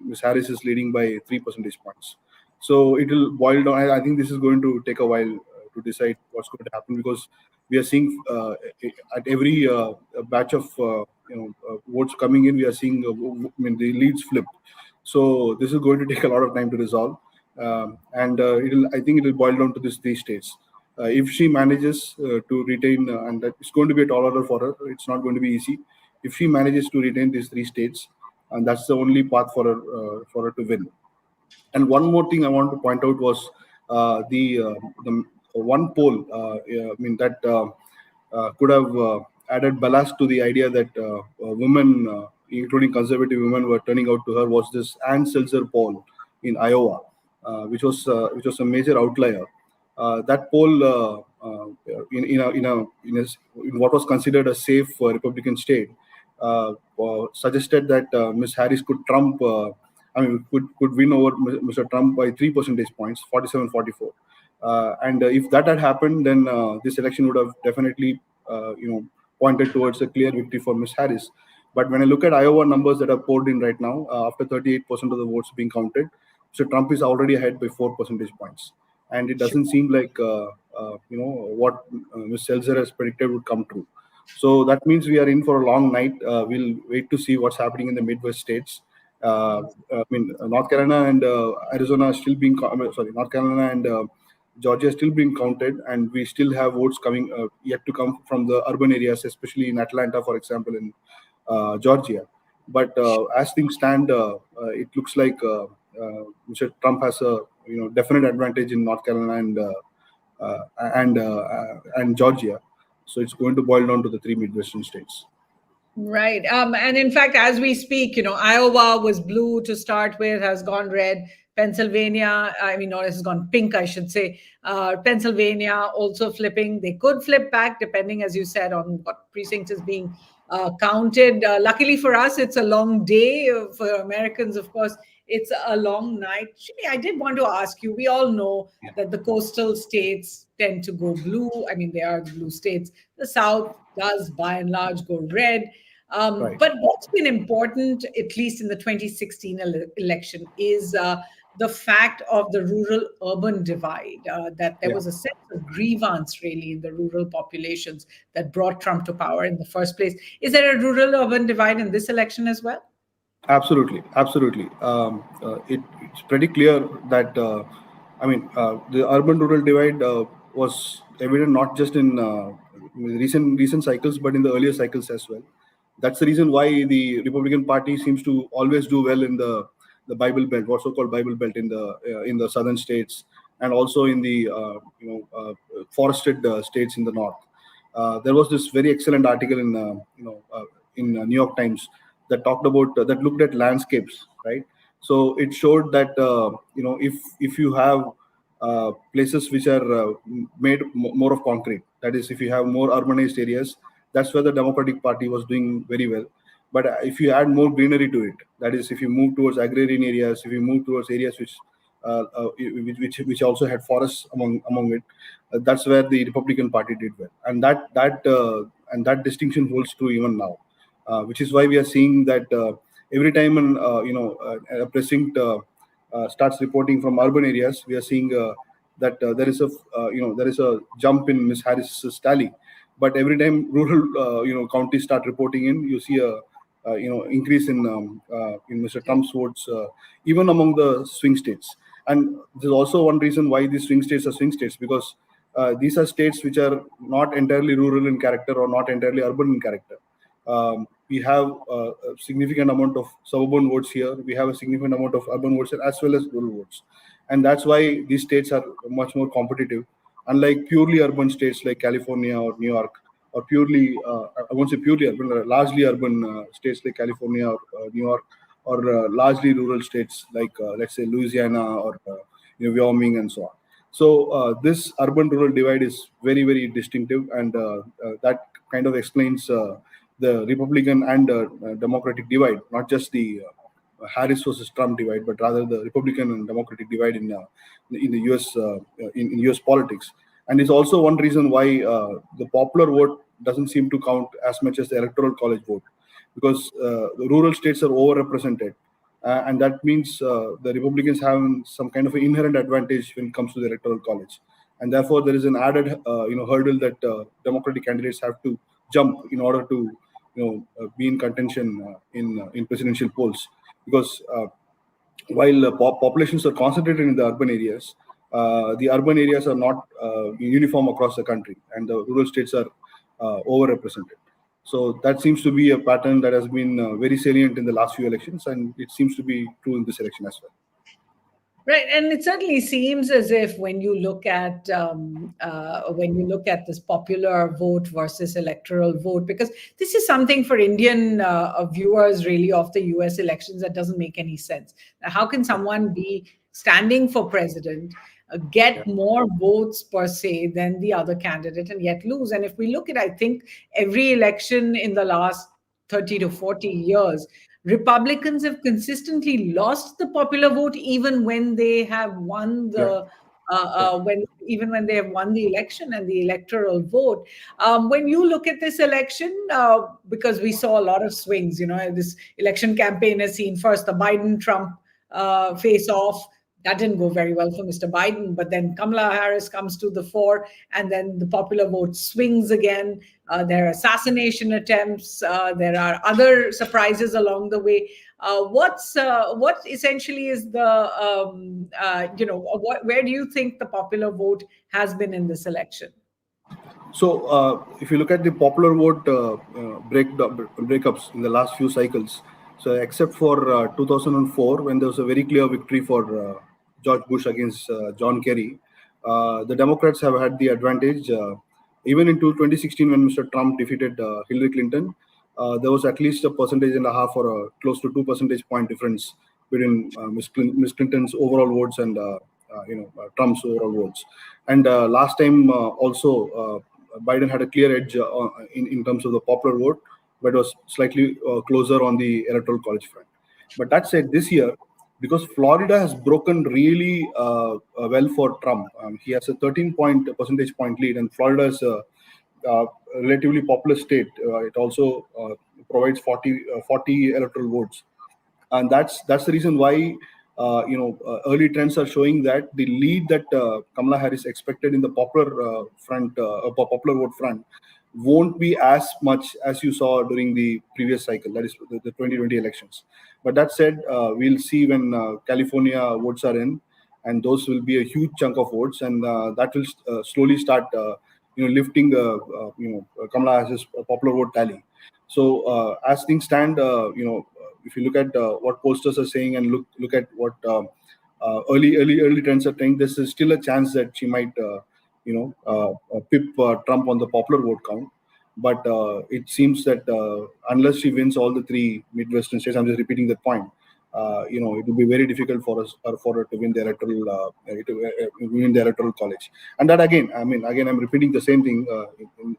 Ms. Harris is leading by 3 percentage points. So it will boil down. I think this is going to take a while to decide what's going to happen, because we are seeing at every batch of votes coming in, we are seeing the leads flip. So this is going to take a lot of time to resolve, and I think it will boil down to these 3 states. if she manages to retain, and that it's going to be a tall order for her, it's not going to be easy. If she manages to retain these three states, and that's the only path for her to win. And one more thing I want to point out was the one poll. I mean that could have added ballast to the idea that women, including conservative women, were turning out to her. Was this Ann Selzer poll in Iowa, which was a major outlier. That poll in what was considered a safe Republican state suggested that Ms. Harris could trump. Could win over Mr. Trump by 3 percentage points, 47-44. And if that had happened, then this election would have definitely, pointed towards a clear victory for Ms. Harris. But when I look at Iowa numbers that are poured in right now, after 38% of the votes being counted, Mr. Trump is already ahead by 4 percentage points. And it doesn't seem like, what Ms. Selzer has predicted would come true. So that means we are in for a long night. We'll wait to see what's happening in the Midwest states. North Carolina and Arizona are still being, North Carolina and Georgia is still being counted, and we still have votes coming yet to come from the urban areas, especially in Atlanta, for example, in Georgia. But as things stand, it looks like Mr. Trump has a definite advantage in North Carolina and Georgia. So it's going to boil down to the three Midwestern states. Right. And in fact, as we speak, Iowa was blue to start with, has gone red. Pennsylvania, it has gone pink, I should say. Pennsylvania also flipping. They could flip back depending, as you said, on what precinct is being counted. Luckily for us, it's a long day. For Americans, of course, it's a long night. Shri, I did want to ask you, we all know that the coastal states tend to go blue. They are the blue states. The South does, by and large, go red. Right. But what's been important, at least in the 2016 election, is the fact of the rural-urban divide, that there was a sense of grievance, really, in the rural populations that brought Trump to power in the first place. Is there a rural-urban divide in this election as well? Absolutely. It's pretty clear that, the urban-rural divide was evident not just in recent cycles, but in the earlier cycles as well. That's the reason why the Republican Party seems to always do well in the Bible Belt, what so-called Bible Belt in the southern states, and also in the forested states in the north. There was this very excellent article in New York Times that talked about that looked at landscapes, right? So it showed that if you have places which are made more of concrete, that is, if you have more urbanized areas, that's where the Democratic Party was doing very well. But if you add more greenery to it, that is, if you move towards agrarian areas, if you move towards areas which also had forests among it, that's where the Republican Party did well, and that distinction holds true even now, which is why we are seeing that every time a precinct starts reporting from urban areas, we are seeing that there is a jump in Ms. Harris's tally. But every time rural counties start reporting in, you see a increase in Mr. Trump's votes, even among the swing states. And there's also one reason why these swing states are swing states, because these are states which are not entirely rural in character or not entirely urban in character. We have a significant amount of suburban votes here. We have a significant amount of urban votes here, as well as rural votes. And that's why these states are much more competitive. Unlike purely urban states like California or New York, or purely, I won't say purely urban, largely urban states like California or New York, or largely rural states like, let's say, Louisiana or Wyoming and so on. So this urban-rural divide is very, very distinctive, and that kind of explains the Republican and Democratic divide, not just the Harris versus Trump divide, but rather the Republican and Democratic divide in the U.S. In U.S. politics. And it's also one reason why the popular vote doesn't seem to count as much as the electoral college vote, because the rural states are overrepresented, and that means the Republicans have some kind of an inherent advantage when it comes to the electoral college, and therefore there is an added hurdle that Democratic candidates have to jump in order to be in contention in presidential polls, because while populations are concentrated in the urban areas, the urban areas are not uniform across the country, and the rural states are overrepresented. So that seems to be a pattern that has been very salient in the last few elections, and it seems to be true in this election as well. Right, and it certainly seems as if when you look at this popular vote versus electoral vote, because this is something for Indian viewers really of the U.S. elections that doesn't make any sense. How can someone be standing for president, get more votes per se than the other candidate, and yet lose? And if we look at, I think every election in the last 30 to 40 years, Republicans have consistently lost the popular vote, even when they have won the when they have won the election and the electoral vote. When you look at this election, because we saw a lot of swings, this election campaign has seen first the Biden-Trump face off. That didn't go very well for Mr. Biden, but then Kamala Harris comes to the fore, and then the popular vote swings again. There are assassination attempts. There are other surprises along the way. What essentially is where do you think the popular vote has been in this election? So, if you look at the popular vote breakups in the last few cycles, so except for 2004, when there was a very clear victory for George Bush against John Kerry, the Democrats have had the advantage. Even in 2016, when Mr. Trump defeated Hillary Clinton, there was at least 1.5% or close to 2 percentage point difference between Ms. Clinton's overall votes and Trump's overall votes. And last time also, Biden had a clear edge in terms of the popular vote, but was slightly closer on the electoral college front. But that said, this year, because Florida has broken really well for Trump, he has a 13 percentage point lead, and Florida is a relatively populous state. It also provides 40 electoral votes, and that's the reason why early trends are showing that the lead that Kamala Harris expected in the popular popular vote front won't be as much as you saw during the previous cycle, that is the 2020 elections. But that said, we'll see when California votes are in, and those will be a huge chunk of votes, and that will slowly start lifting Kamala Harris's popular vote tally. So as things stand, if you look at what pollsters are saying and look at what early trends are saying, this is still a chance that she might pip Trump on the popular vote count. But it seems that unless she wins all the three Midwestern states, I'm just repeating that point. It will be very difficult for her to win the electoral college. And that again, I'm repeating the same thing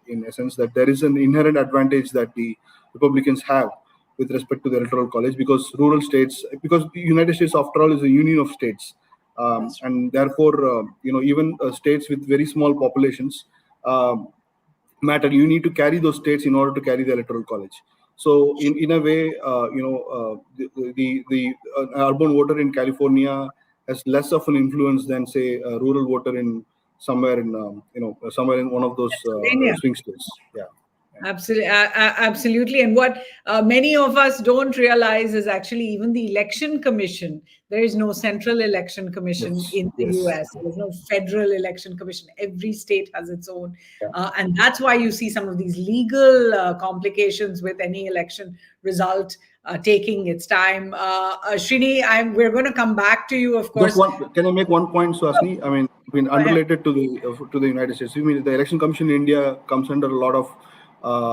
in essence, that there is an inherent advantage that the Republicans have with respect to the electoral college, because the United States, after all, is a union of states, and therefore, even states with very small populations matter. You need to carry those states in order to carry the electoral college. So, in a way, the urban voter in California has less of an influence than, say, a rural voter in somewhere in one of those swing states. Yeah. Absolutely. And what many of us don't realize is actually even the election commission. There is no central election commission in the US. There's no federal election commission. Every state has its own. And that's why you see some of these legal complications with any election result taking its time. Srini, we're going to come back to you, of course. Can I make one point, Suhasini? Unrelated to the United States. The election commission in India comes under a lot of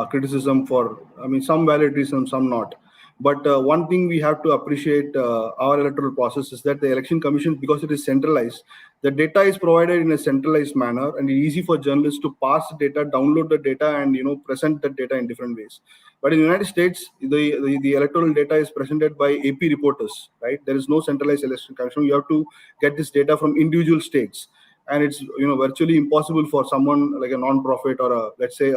criticism for, some valid reasons, some not. But one thing we have to appreciate our electoral process is that the election commission, because it is centralized, the data is provided in a centralized manner, and it's easy for journalists to pass the data, download the data, and present the data in different ways. But in the United States, the electoral data is presented by AP reporters, right? There is no centralized election commission. You have to get this data from individual states. And it's virtually impossible for someone like a non-profit or let's say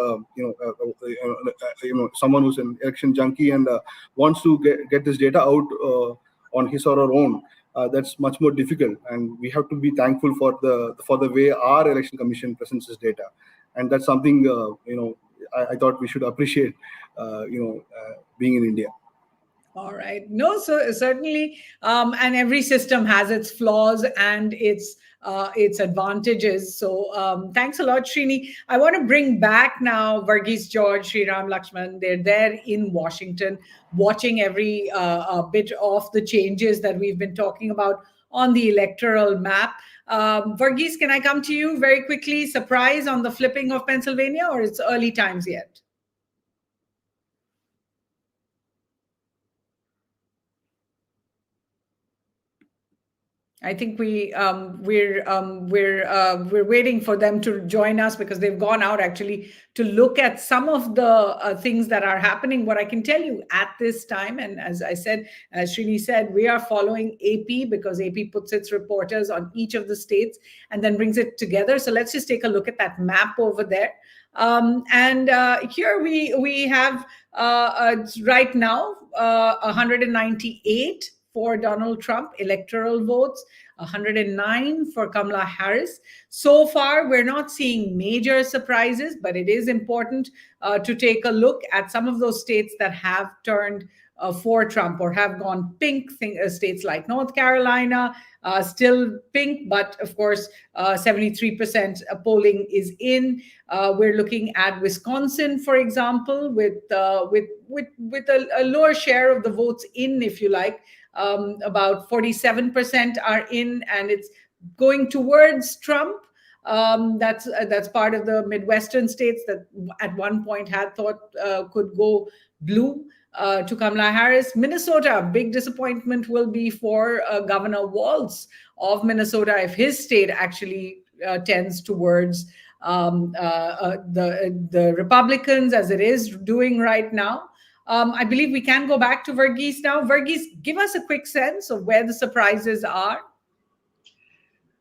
someone who's an election junkie and wants to get this data out on his or her own. That's much more difficult, and we have to be thankful for the way our election commission presents this data, and that's something I thought we should appreciate. Being in India. All right. No, so certainly, and every system has its flaws and its advantages. So thanks a lot, Srini. I want to bring back now Varghese George, Sriram, Lakshman. They're there in Washington, watching every bit of the changes that we've been talking about on the electoral map. Varghese, can I come to you very quickly? Surprise on the flipping of Pennsylvania, or it's early times yet? I think we're waiting for them to join us because they've gone out actually to look at some of the things that are happening. What I can tell you at this time, and as I said, as Srini said, we are following AP because AP puts its reporters on each of the states and then brings it together. So let's just take a look at that map over there. And here we have right now 198 for Donald Trump electoral votes, 109 for Kamala Harris. So far, we're not seeing major surprises, but it is important to take a look at some of those states that have turned for Trump or have gone pink. States like North Carolina, still pink, but of course, 73% polling is in. We're looking at Wisconsin, for example, with a lower share of the votes in, if you like. About 47% are in, and it's going towards Trump. That's part of the Midwestern states that at one point had thought could go blue to Kamala Harris. Minnesota, big disappointment will be for Governor Walz of Minnesota if his state actually tends towards the Republicans, as it is doing right now. I believe we can go back to Varghese now. Varghese, give us a quick sense of where the surprises are.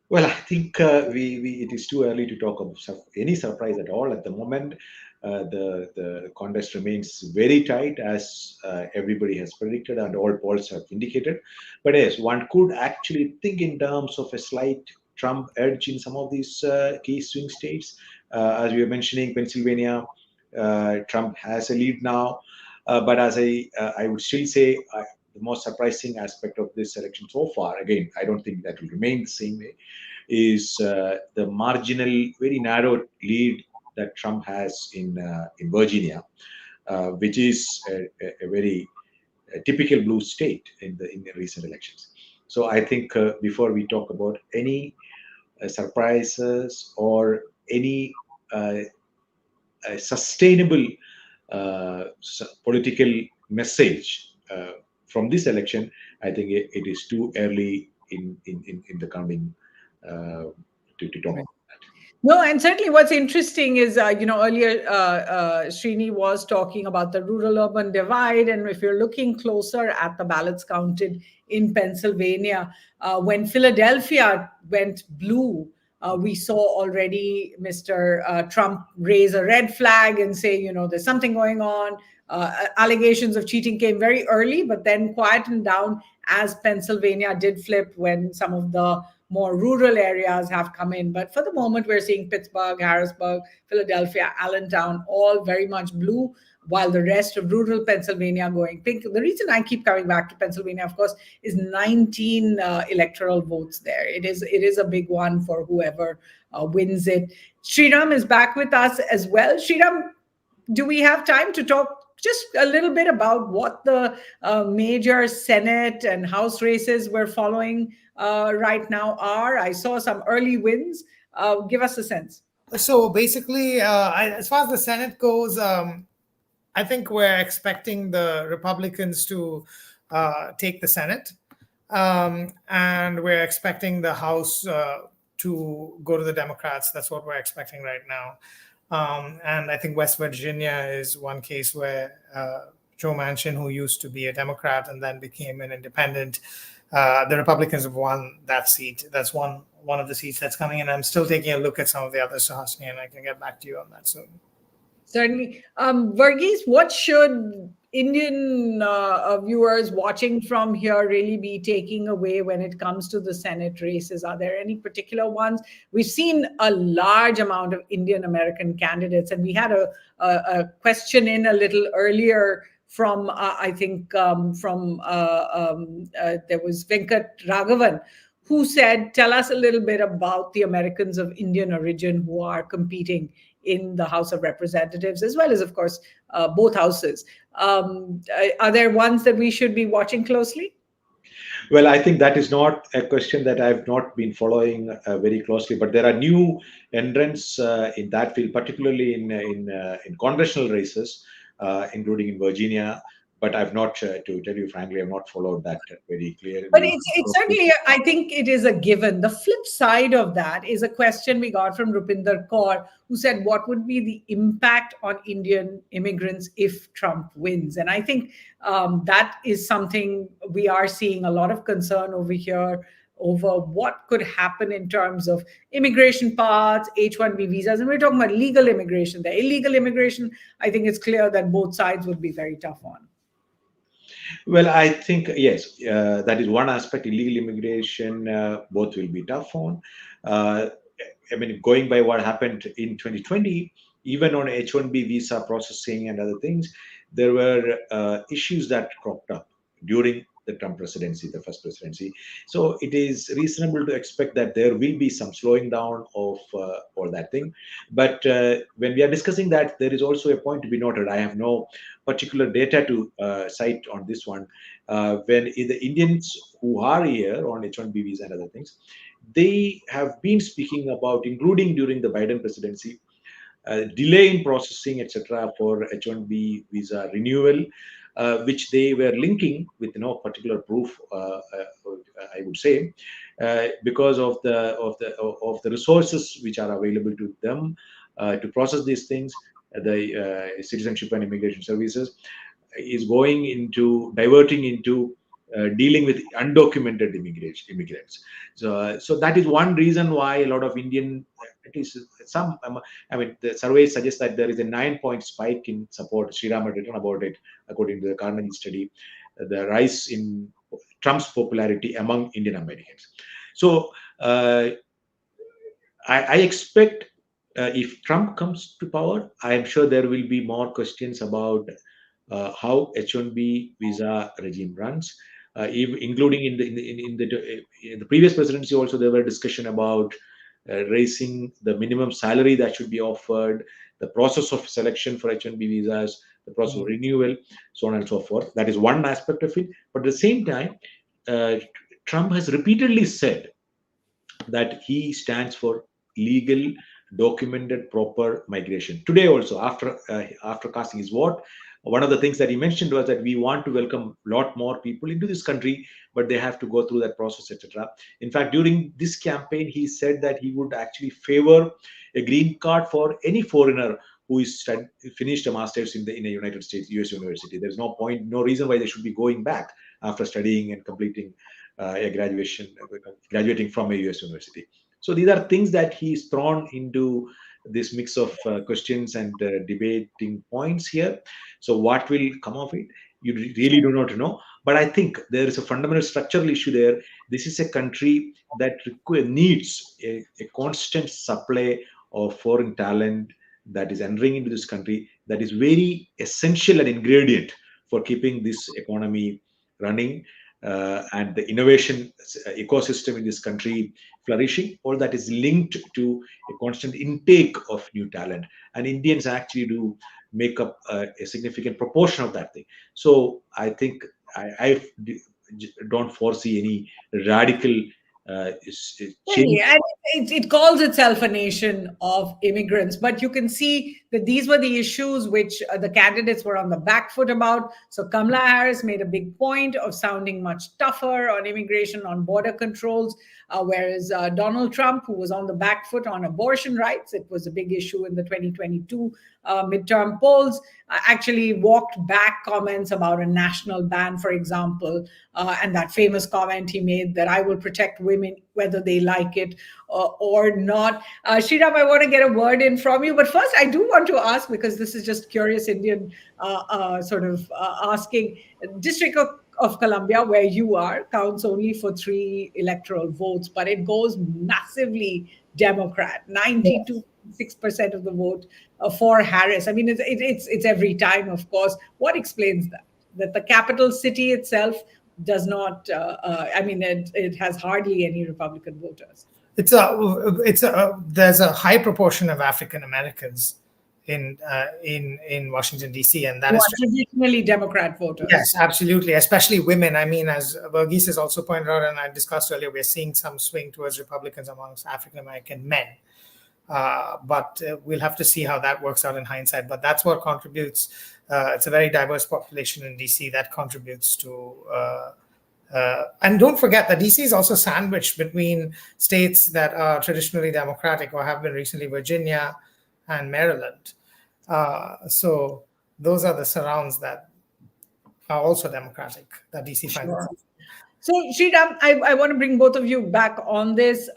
Well, I think it is too early to talk about any surprise at all at the moment. The contest remains very tight, as everybody has predicted and all polls have indicated. But yes, one could actually think in terms of a slight Trump edge in some of these key swing states. As we were mentioning, Pennsylvania, Trump has a lead now. But as I would still say, the most surprising aspect of this election so far, again, I don't think that will remain the same way, is the marginal, very narrow lead that Trump has in Virginia, which is a very typical blue state in the recent elections. So I think before we talk about any surprises or any sustainable political message from this election, I think it is too early in the coming to talk about that. No, and certainly what's interesting is, earlier Srini was talking about the rural-urban divide. And if you're looking closer at the ballots counted in Pennsylvania, when Philadelphia went blue, we saw already Mr. Trump raise a red flag and say, there's something going on. Allegations of cheating came very early, but then quietened down as Pennsylvania did flip when some of the more rural areas have come in. But for the moment, we're seeing Pittsburgh, Harrisburg, Philadelphia, Allentown, all very much blue, while the rest of rural Pennsylvania going pink. The reason I keep coming back to Pennsylvania, of course, is 19 electoral votes there. It is a big one for whoever wins it. Sriram is back with us as well. Sriram, do we have time to talk just a little bit about what the major Senate and House races we're following right now are? I saw some early wins. Give us a sense. So basically, as far as the Senate goes, I think we're expecting the Republicans to take the Senate, and we're expecting the House to go to the Democrats. That's what we're expecting right now. And I think West Virginia is one case where Joe Manchin, who used to be a Democrat and then became an independent, the Republicans have won that seat. That's one of the seats that's coming in. I'm still taking a look at some of the others, Suhasini, and I can get back to you on that soon. Certainly. Varghese, what should Indian viewers watching from here really be taking away when it comes to the Senate races? Are there any particular ones? We've seen a large amount of Indian American candidates, and we had a question in a little earlier from I think there was Venkat Raghavan, who said, "Tell us a little bit about the Americans of Indian origin who are competing in the House of Representatives, as well as, of course, both houses. Are there ones that we should be watching closely?" Well, I think that is not a question that I've not been following very closely, but there are new entrants in that field, particularly in congressional races, including in Virginia. But I've not, to tell you frankly, I've not followed that very But clearly. it's certainly, I think it is a given. The flip side of that is a question we got from Rupinder Kaur, who said, "What would be the impact on Indian immigrants if Trump wins?" And I think that is something we are seeing a lot of concern over here over what could happen in terms of immigration paths, H-1B visas. And we're talking about legal immigration. The illegal immigration, I think it's clear that both sides would be very tough on. Well, I think yes, that is one aspect. Illegal immigration, both will be tough on. Uh, I mean, going by what happened in 2020, even on H-1B visa processing and other things, there were issues that cropped up during the Trump presidency, the first presidency. So it is reasonable to expect that there will be some slowing down of all that thing. But when we are discussing that, there is also a point to be noted. I have no particular data to cite on this one. When the Indians who are here on H-1B visa and other things, they have been speaking about, including during the Biden presidency, delay in processing, etc., for H-1B visa renewal, which they were linking with no particular proof. I would say, because of the resources which are available to them to process these things, the Citizenship and Immigration Services is going into diverting into dealing with undocumented immigrants. So that is one reason why a lot of Indian, at least some, I mean, the surveys suggest that there is a 9-point spike in support. Sriram had written about it, according to the Carnegie study, the rise in Trump's popularity among Indian Americans. So I expect if Trump comes to power, I am sure there will be more questions about how H-1B visa regime runs, including in the previous presidency. Also, there were discussion about raising the minimum salary that should be offered, the process of selection for H-1B visas, the process of renewal, so on and so forth. That is one aspect of it. But at the same time, uh, Trump has repeatedly said that he stands for legal, documented, proper migration. Today, also after casting his vote, one of the things that he mentioned was that we want to welcome a lot more people into this country, but they have to go through that process, etc. In fact, during this campaign, he said that he would actually favor a green card for any foreigner who is finished a master's in a United States US university. There's no point, no reason why they should be going back after studying and completing graduating from a US university. So these are things that he's thrown into this mix of questions and debating points here. So what will come of it? You really do not know. But I think there is a fundamental structural issue there. This is a country that needs a constant supply of foreign talent that is entering into this country, that is very essential and ingredient for keeping this economy running, and the innovation ecosystem in this country flourishing. All that is linked to a constant intake of new talent, and Indians actually do make up a significant proportion of that thing. So I think I don't foresee any radical change. And it calls itself a nation of immigrants, but you can see that these were the issues which the candidates were on the back foot about. So Kamala Harris made a big point of sounding much tougher on immigration, on border controls, whereas Donald Trump, who was on the back foot on abortion rights, it was a big issue in the 2022 midterm polls, actually walked back comments about a national ban, for example, and that famous comment he made that I will protect women whether they like it or not. Sriram, I want to get a word in from you, but first I do want to ask, because this is just curious Indian asking, District of Columbia, where you are, counts only for 3 electoral votes, but it goes massively Democrat. 92% 6% of the vote for Harris. I mean, it's every time, of course. What explains that? That the capital city itself does not. I mean, it has hardly any Republican voters. There's a high proportion of African Americans in Washington D.C. and that is traditionally Democrat voters. Yes, absolutely, especially women. I mean, as Varghese has also pointed out, and I discussed earlier, we're seeing some swing towards Republicans amongst African American men. But we'll have to see how that works out in hindsight. But that's what contributes. It's a very diverse population in DC that contributes to. And don't forget that DC is also sandwiched between states that are traditionally Democratic or have been recently, Virginia and Maryland. So those are the surrounds that are also Democratic that DC finds itself. So, Sriram, I want to bring both of you back on this.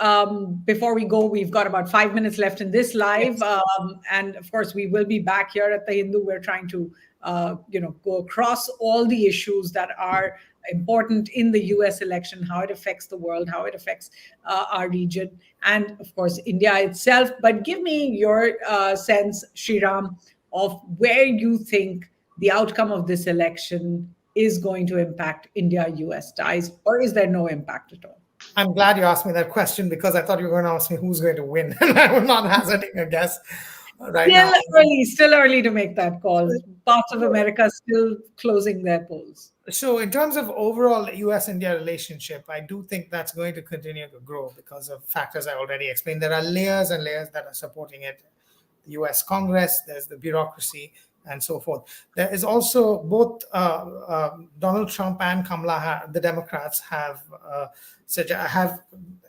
Before we go, we've got about 5 minutes left in this live. Yes. And of course, we will be back here at the Hindu. We're trying to, go across all the issues that are important in the US election, how it affects the world, how it affects our region, and of course, India itself. But give me your sense, Sriram, of where you think the outcome of this election is going to impact India-US ties, or is there no impact at all? I'm glad you asked me that question because I thought you were going to ask me who's going to win. And I was not hazarding a guess right now. Still early to make that call. Parts of America still closing their polls. So in terms of overall US-India relationship, I do think that's going to continue to grow because of factors I already explained. There are layers and layers that are supporting it. The US Congress, there's the bureaucracy, and so forth. There is also both Donald Trump and Kamala, the Democrats have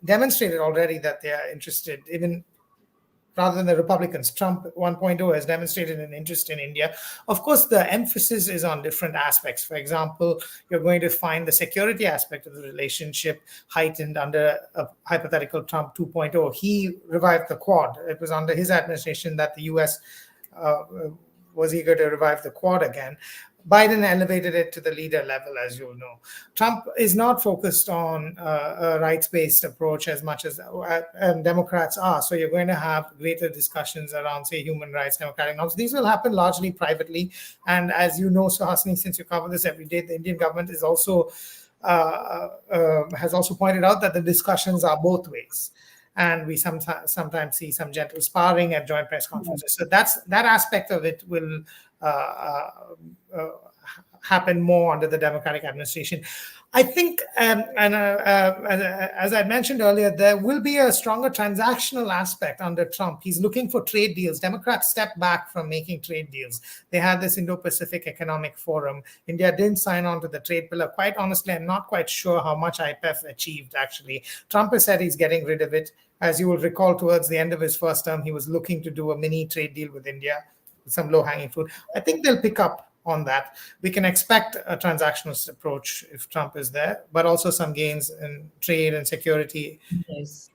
demonstrated already that they are interested, even rather than the Republicans. Trump 1.0 has demonstrated an interest in India. Of course, the emphasis is on different aspects. For example, you're going to find the security aspect of the relationship heightened under a hypothetical Trump 2.0. He revived the Quad. It was under his administration that the US was eager to revive the Quad again. Biden elevated it to the leader level, as you'll know. Trump is not focused on a rights-based approach as much as Democrats are. So you're going to have greater discussions around, say, human rights, democratic norms. These will happen largely privately. And as you know, Suhasini, since you cover this every day, the Indian government is also has also pointed out that the discussions are both ways. And we sometimes see some gentle sparring at joint press conferences. So that aspect of it will happen more under the Democratic administration. I think, as I mentioned earlier, there will be a stronger transactional aspect under Trump. He's looking for trade deals. Democrats stepped back from making trade deals. They had this Indo-Pacific Economic Forum. India didn't sign on to the trade pillar. Quite honestly, I'm not quite sure how much IPEF achieved, actually. Trump has said he's getting rid of it. As you will recall, towards the end of his first term, he was looking to do a mini trade deal with India, with some low-hanging fruit. I think they'll pick up on that. We can expect a transactionalist approach if Trump is there, but also some gains in trade and security. Yes.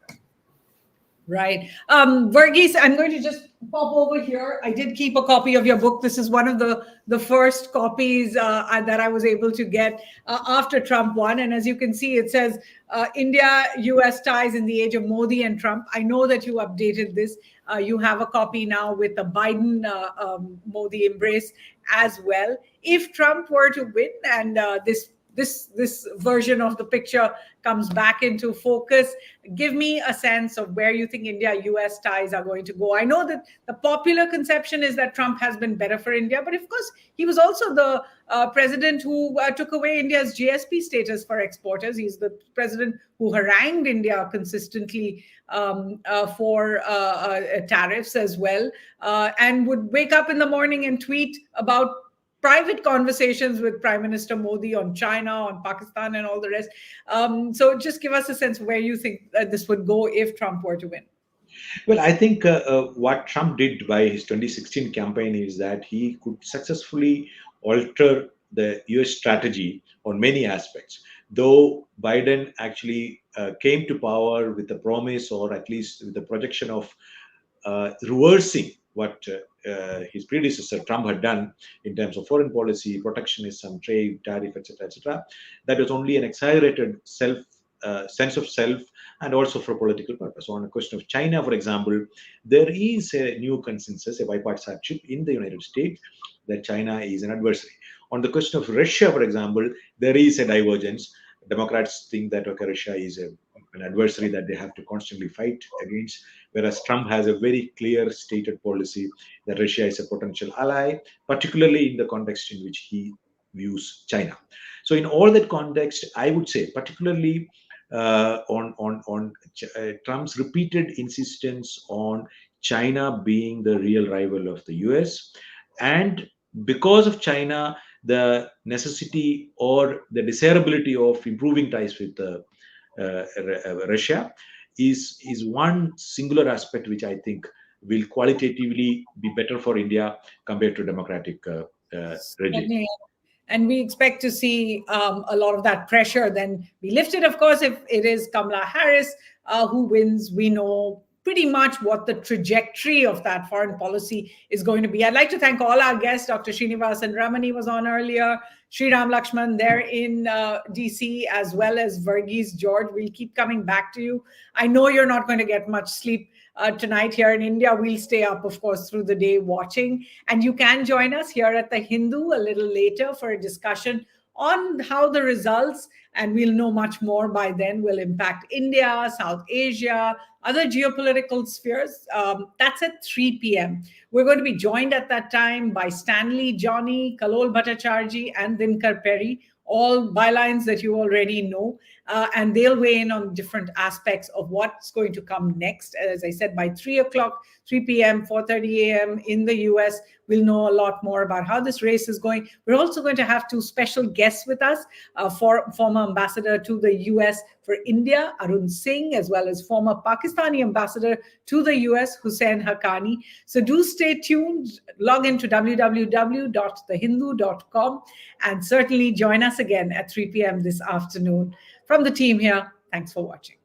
Right. Varghese, I'm going to just pop over here. I did keep a copy of your book. This is one of the first copies that I was able to get after Trump won. And as you can see, it says India-US ties in the age of Modi and Trump. I know that you updated this. You have a copy now with the Biden-Modi embrace as well. If Trump were to win and this version of the picture comes back into focus, give me a sense of where you think India-US ties are going to go. I know that the popular conception is that Trump has been better for India, but of course, he was also the president who took away India's GSP status for exporters. He's the president who harangued India consistently for tariffs as well, and would wake up in the morning and tweet about private conversations with Prime Minister Modi on China, on Pakistan, and all the rest. So just give us a sense of where you think this would go if Trump were to win. Well, I think what Trump did by his 2016 campaign is that he could successfully alter the US strategy on many aspects. Though Biden actually came to power with the promise, or at least with the projection of reversing what his predecessor Trump had done in terms of foreign policy, protectionism, trade, tariff, etc., etc. That was only an exaggerated sense of self and also for political purpose. So on the question of China, for example, there is a new consensus, a bipartisanship in the United States that China is an adversary. On the question of Russia, for example, there is a divergence. Democrats think that okay, Russia is an adversary that they have to constantly fight against, whereas Trump has a very clear stated policy that Russia is a potential ally, particularly in the context in which he views China. So in all that context, I would say, particularly on Trump's repeated insistence on China being the real rival of the US, and because of China, the necessity or the desirability of improving ties with Russia is one singular aspect which I think will qualitatively be better for India compared to democratic regime. And we expect to see a lot of that pressure then be lifted. Of course, if it is Kamala Harris who wins, we know pretty much what the trajectory of that foreign policy is going to be. I'd like to thank all our guests. Dr. Srinivasan, Ramani was on earlier, Sriram, Lakshman, they're in DC, as well as Varghese George. We'll keep coming back to you. I know you're not going to get much sleep tonight here in India. We'll stay up, of course, through the day watching. And you can join us here at the Hindu a little later for a discussion on how the results, and we'll know much more by then, will impact India, South Asia, other geopolitical spheres. That's at 3 p.m. We're going to be joined at that time by Stanley Johnny, Kalol Bhattacharjee, and Dinkar Perry, all bylines that you already know. And they'll weigh in on different aspects of what's going to come next. As I said, by 3 p.m., 4:30 a.m. in the US, we'll know a lot more about how this race is going. We're also going to have two special guests with us, former ambassador to the US for India, Arun Singh, as well as former Pakistani ambassador to the US, Hussein Haqqani. So do stay tuned. Log into www.thehindu.com and certainly join us again at 3 p.m. this afternoon. From the team here, thanks for watching.